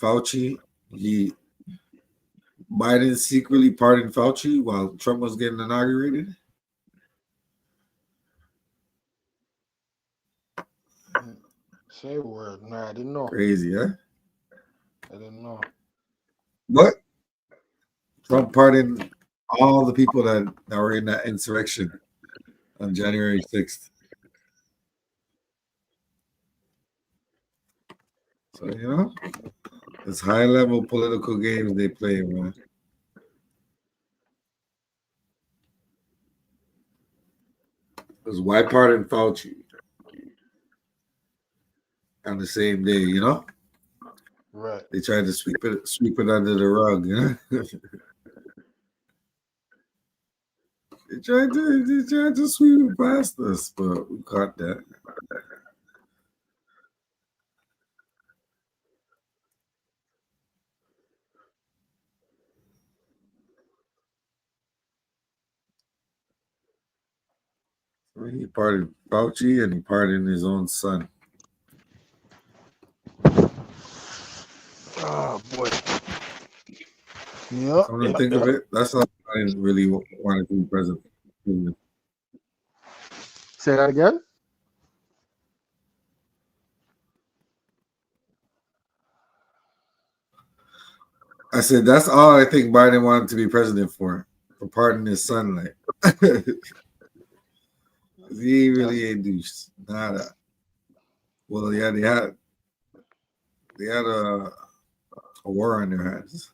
Biden secretly pardoned Fauci while Trump was getting inaugurated? Say a word. Nah, I didn't know. Crazy, huh? I didn't know. But Trump pardoned all the people that were in that insurrection on January 6th. So, it's high level political games they play, man. Because why pardon Fauci on the same day? Right. They tried to sweep it under the rug, They tried to sweep it past us, but we caught that. He pardoned Fauci and he pardoned his own son. Oh boy. Yep. Come to think of it, that's how I didn't really want to be president. Say that again. I said that's all I think Biden wanted to be president for pardoning his son. Like he really ain't douche. Nada. Well, yeah, they had a war on their hands.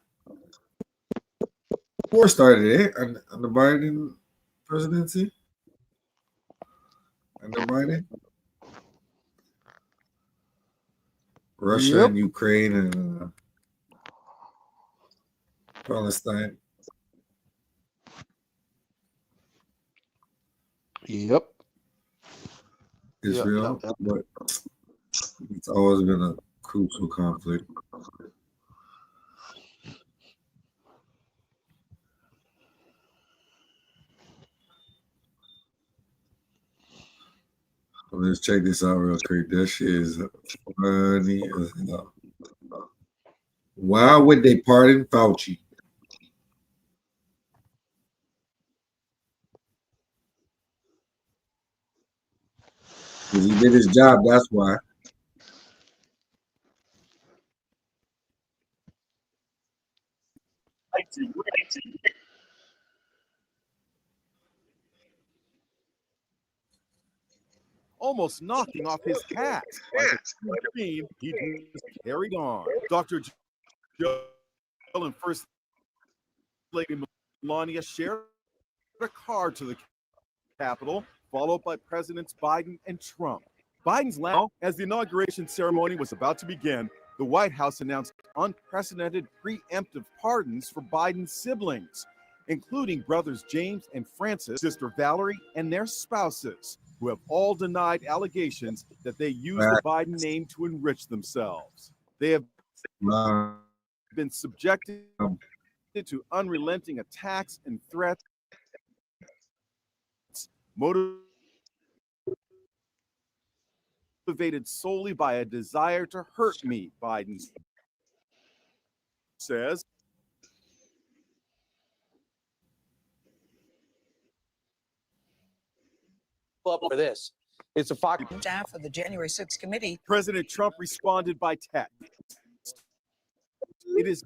War started on the Biden presidency. Under Biden, Russia and Ukraine and Palestine. Yep. Israel, but it's always been a crucial conflict. Let's check this out real quick. That shit is funny as hell. Why would they pardon Fauci? Because he did his job, that's why. Almost knocking off his hat. Like a dream, he just carried on. Dr. Jill and First Lady Melania shared a card to the Capitol, followed by Presidents Biden and Trump. Biden's last, as the inauguration ceremony was about to begin, the White House announced unprecedented preemptive pardons for Biden's siblings, including brothers James and Francis, sister Valerie, and their spouses, who have all denied allegations that they used the Biden name to enrich themselves. They have been subjected to unrelenting attacks and threats motivated solely by a desire to hurt me, Biden says. For this, it's a Fox staff of the January 6th committee. President Trump responded by text. It is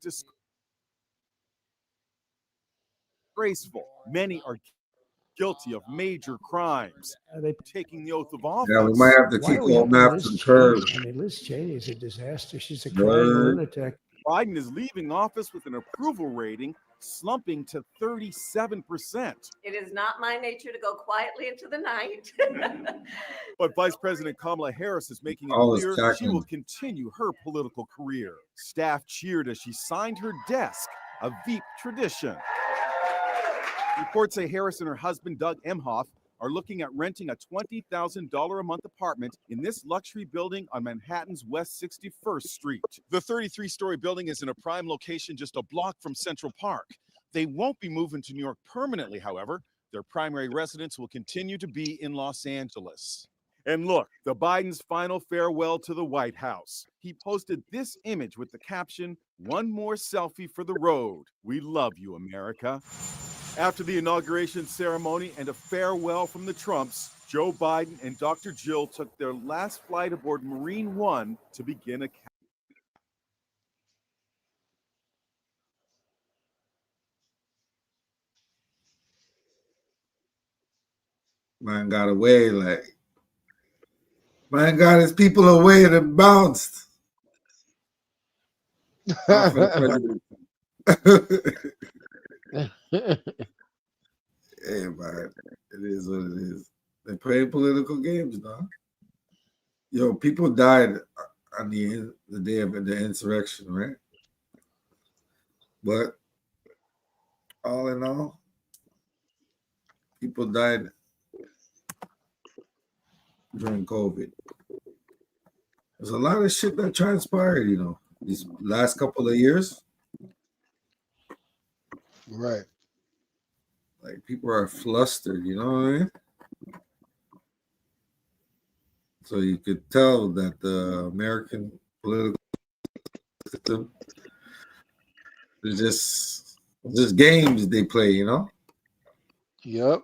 disgraceful. Many are guilty of major crimes. They taking the oath of office. Yeah, we might have to keep all maps and curves. I mean, Liz Cheney is a disaster. She's a crying lunatic. Biden is leaving office with an approval rating slumping to 37%. It is not my nature to go quietly into the night. But Vice President Kamala Harris is making it clear she will continue her political career. Staff cheered as she signed her desk, a Veep tradition. Reports say Harris and her husband, Doug Emhoff, are looking at renting a $20,000 a month apartment in this luxury building on Manhattan's West 61st Street. The 33-story building is in a prime location just a block from Central Park. They won't be moving to New York permanently, however. Their primary residence will continue to be in Los Angeles. And look, the Biden's final farewell to the White House. He posted this image with the caption, "One more selfie for the road. We love you, America." After the inauguration ceremony and a farewell from the Trumps, Joe Biden and Dr. Jill took their last flight aboard Marine One to begin a Man got away, like man got his people away and it bounced. Off of the president. Hey, man, it is what it is. They play political games, dog. Yo, people died on the day of the insurrection, right? But all in all, people died during COVID. There's a lot of shit that transpired, you know, these last couple of years. Right. Like people are flustered, you know what I mean? So you could tell that the American political system is just games they play, you know? Yep.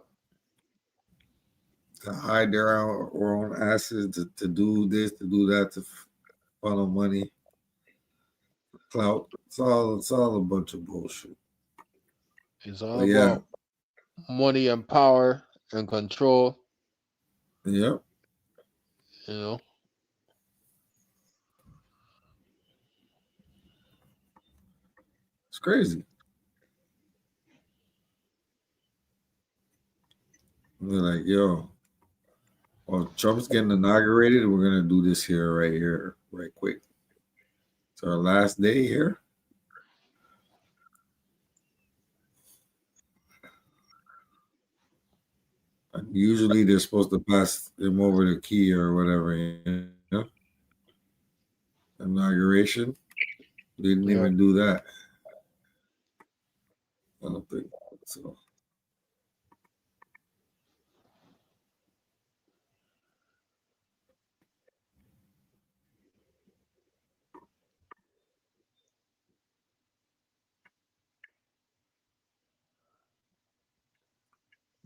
To hide their own asses, to do this, to do that, to funnel money, clout. It's all a bunch of bullshit. It's all But yeah, about money and power and control. yep. You know. It's crazy. They're like, yo, well, Trump's getting inaugurated. We're gonna do this here, right quick. It's our last day here. And usually they're supposed to pass him over the key or whatever, you know? Inauguration. They didn't even do that. I don't think so.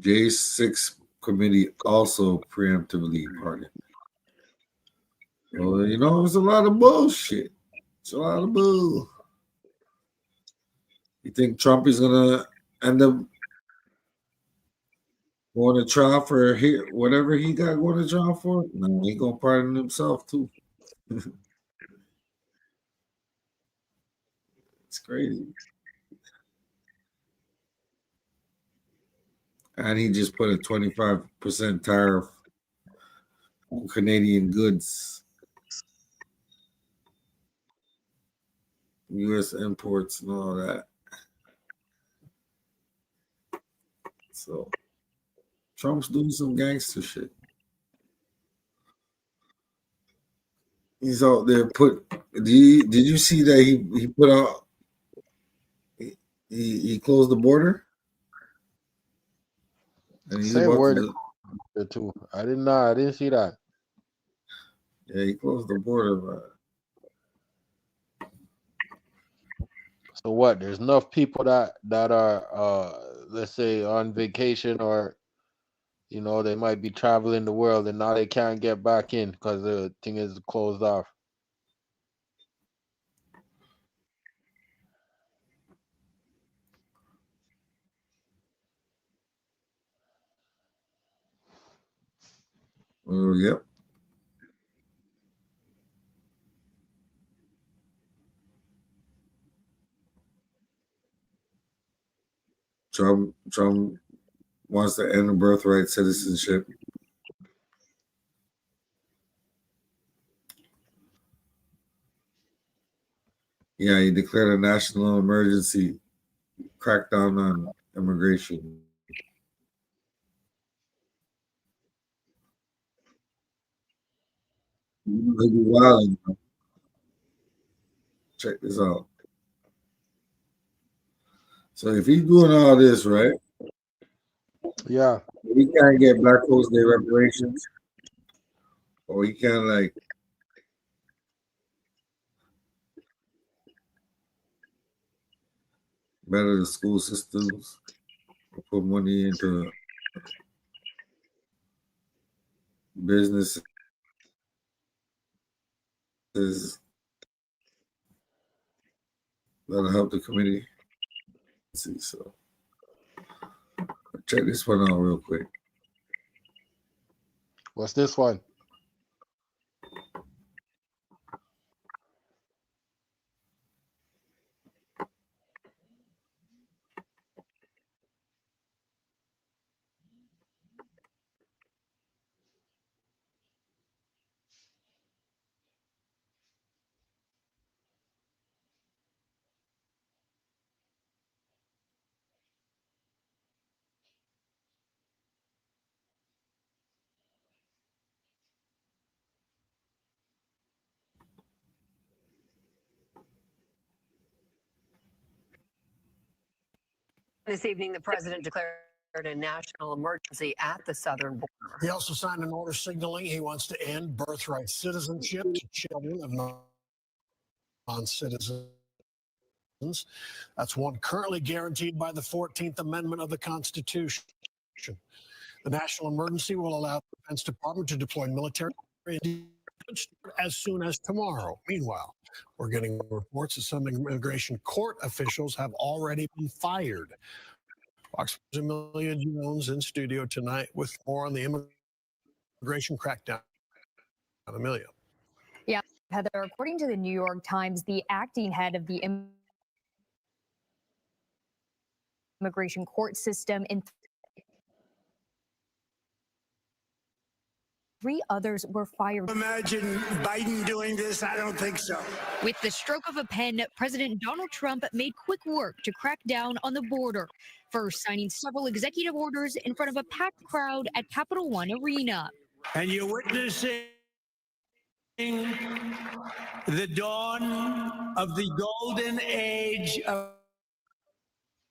J6 committee also preemptively pardoned. Well, you know, it's a lot of bullshit. It's a lot of bull. You think Trump is gonna end up going to trial for whatever he got going to trial for? No, he gonna pardon himself too. It's crazy. And he just put a 25% tariff on Canadian goods, U.S. imports, and all that. So Trump's doing some gangster shit. He's out there did you see that he put out he closed the border? And he's Same about word to too. I didn't see that. Yeah, he closed the border, but so what? There's enough people that are let's say on vacation, or you know, they might be traveling the world and now they can't get back in because the thing is closed off. yep. Trump wants to end the birthright citizenship. Yeah, he declared a national emergency, crackdown on immigration. He'll be wilding. Check this out. So if he's doing all this, right? Yeah. He can't get Black Folks Day reparations, or he can't like better the school systems, or put money into businesses that'll help the community. So check this one out real quick. What's this one? This evening, the president declared a national emergency at the southern border. He also signed an order signaling he wants to end birthright citizenship to children of non-citizens. That's one currently guaranteed by the 14th Amendment of the Constitution. The national emergency will allow the Defense Department to deploy military as soon as tomorrow. Meanwhile, we're getting reports that some immigration court officials have already been fired. Fox Amelia Jones in studio tonight with more on the immigration crackdown. Amelia. Yeah, Heather, according to the New York Times, the acting head of the immigration court system in 3 others were fired. Imagine Biden doing this? I don't think so. With the stroke of a pen, President Donald Trump made quick work to crack down on the border, first signing several executive orders in front of a packed crowd at Capital One Arena. And you're witnessing the dawn of the golden age of.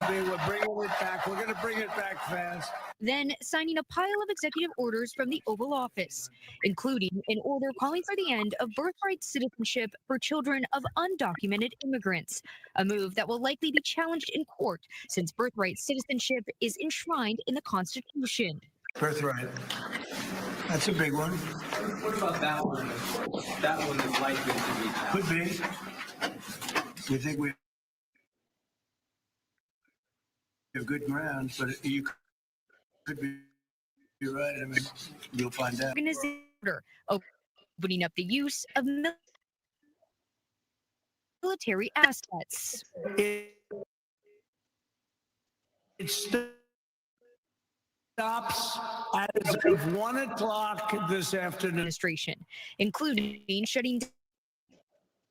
We're bringing it back. We're going to bring it back fast. Then signing a pile of executive orders from the Oval Office, including an order calling for the end of birthright citizenship for children of undocumented immigrants, a move that will likely be challenged in court since birthright citizenship is enshrined in the Constitution. Birthright. That's a big one. What about that one? That one is likely to be passed. Could be. You think we have good ground, but you could be right. I mean, you'll find out. Order opening up the use of military assets. It stops as of 1 o'clock this afternoon. Administration, including shutting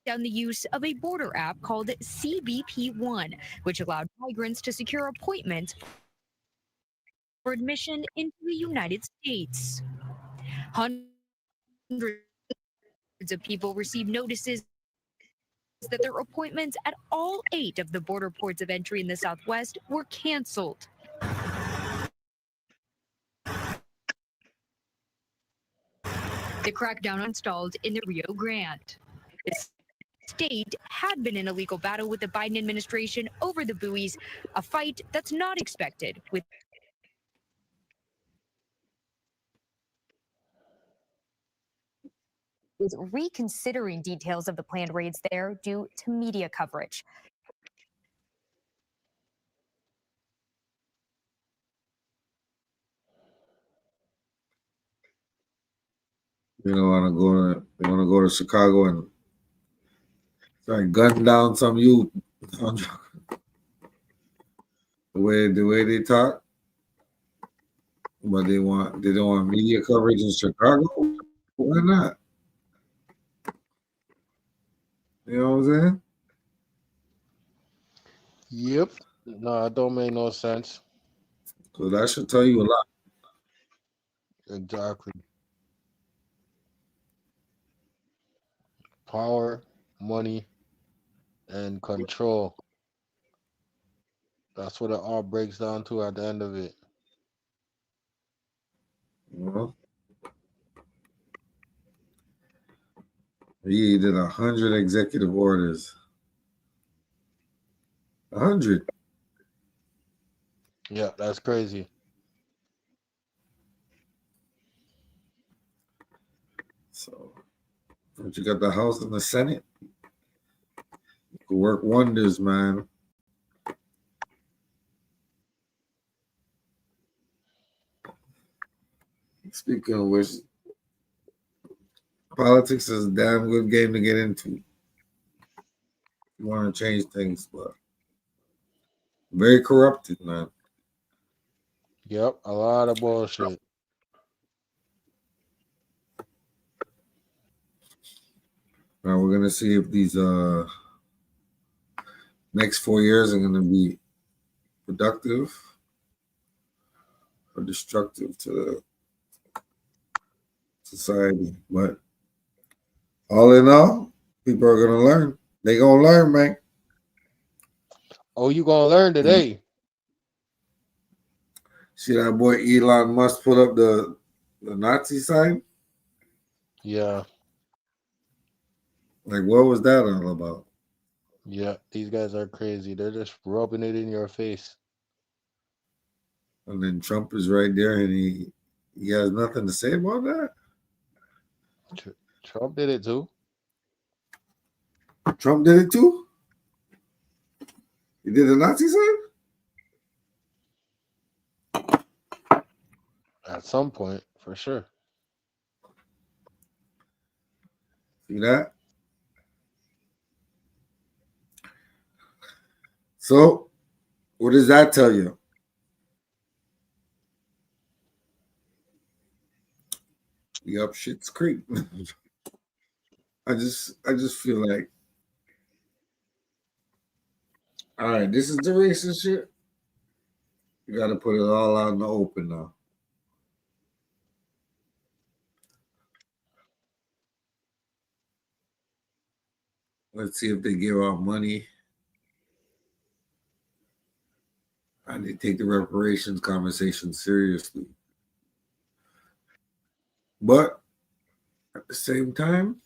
down the use of a border app called CBP-1, which allowed migrants to secure appointments for admission into the United States. Hundreds of people received notices that their appointments at all 8 of the border ports of entry in the Southwest were canceled. The crackdown installed in the Rio Grande. The state had been in a legal battle with the Biden administration over the buoys, a fight that's not expected with is reconsidering details of the planned raids there due to media coverage. They want to go to Chicago and start gunning down some youth. The way they talk, but they don't want media coverage in Chicago. Why not? You know what I'm saying? Yep. No, it don't make no sense. So that should tell you a lot. Exactly. Power, money, and control. That's what it all breaks down to at the end of it. Well, he did 100 executive orders. 100. Yeah, that's crazy. So, but you got the House and the Senate. You can work wonders, man. Speaking of which, politics is a damn good game to get into. You want to change things, but very corrupted, man. Yep, a lot of bullshit. Now we're gonna see if these next 4 years are gonna be productive or destructive to the society. But all in all, people are gonna learn. They gonna learn, man. Oh, you gonna learn today? See that boy Elon Musk put up the Nazi sign? Yeah. Like, what was that all about? Yeah. These guys are crazy. They're just rubbing it in your face. And then Trump is right there, and he has nothing to say about that. Trump did it too. Trump did it too. He did the Nazi sign. At some point, for sure. See that? So, what does that tell you? Yup, shit's creep. I just feel like, all right, this is the racist shit. You got to put it all out in the open now. Let's see if they give out money and they take the reparations conversation seriously. But at the same time,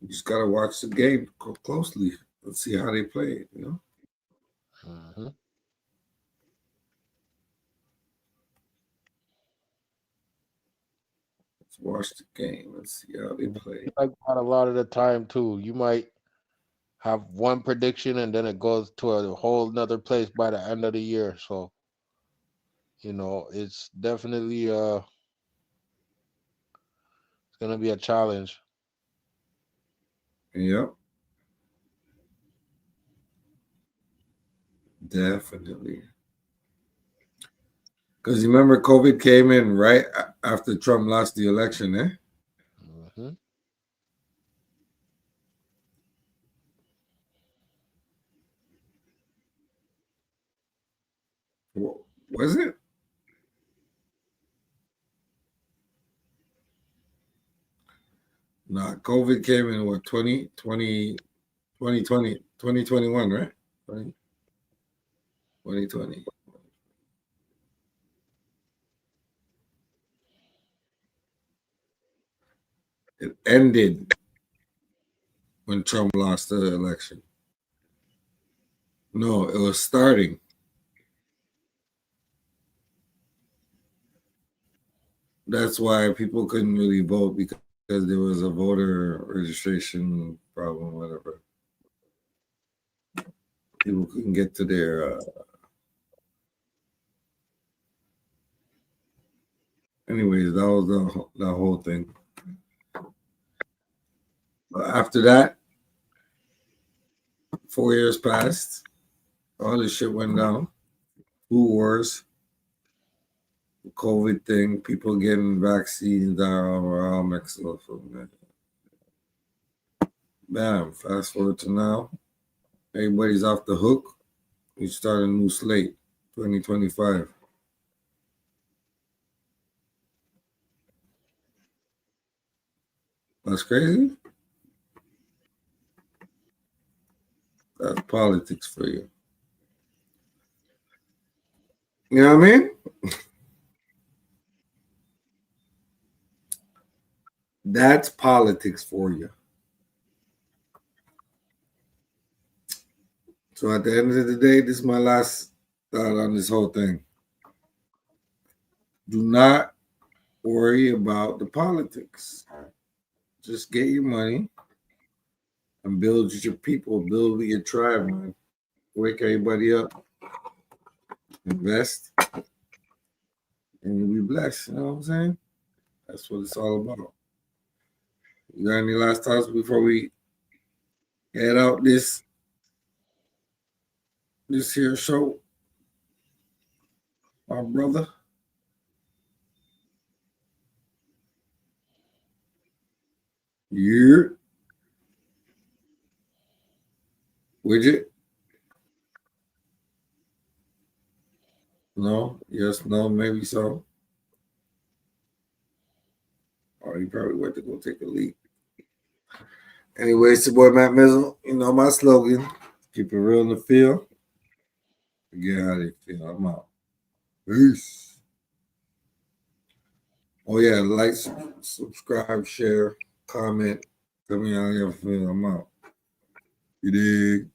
you just got to watch the game closely and see how they play it, you know? Mm-hmm. Let's watch the game. Let's see how they play. Like that a lot of the time too. You might have one prediction and then it goes to a whole nother place by the end of the year. So, you know, it's definitely it's gonna be a challenge. Yep. Definitely. Because you remember COVID came in right after Trump lost the election, eh? Mm-hmm. Was it? Nah, COVID came in what, 2020, 2021, right? 2020. It ended when Trump lost the election. No, it was starting. That's why people couldn't really vote because there was a voter registration problem, whatever. People couldn't get to their. Anyways, that was the whole thing. But after that, 4 years passed. All this shit went down. Food wars, the COVID thing, people getting vaccines that are all mixed up from that. Bam, fast forward to now. Everybody's off the hook. We start a new slate, 2025. That's crazy. That's politics for you. You know what I mean? That's politics for you. So at the end of the day, this is my last thought on this whole thing. Do not worry about the politics. Just get your money and build with your people, build with your tribe, man. Wake everybody up. Invest. And you'll be blessed. You know what I'm saying? That's what it's all about. You got any last thoughts before we head out this here show? My brother. Yeah. Widget? No? Yes, no, maybe so. Or he probably went to go take a leak. Anyway, it's your boy Matt Mizzle. You know my slogan. Keep it real in the field. Forget how they feel. I'm out. Peace. Oh yeah, like, subscribe, share, comment. Tell me how you feel. I'm out. You dig?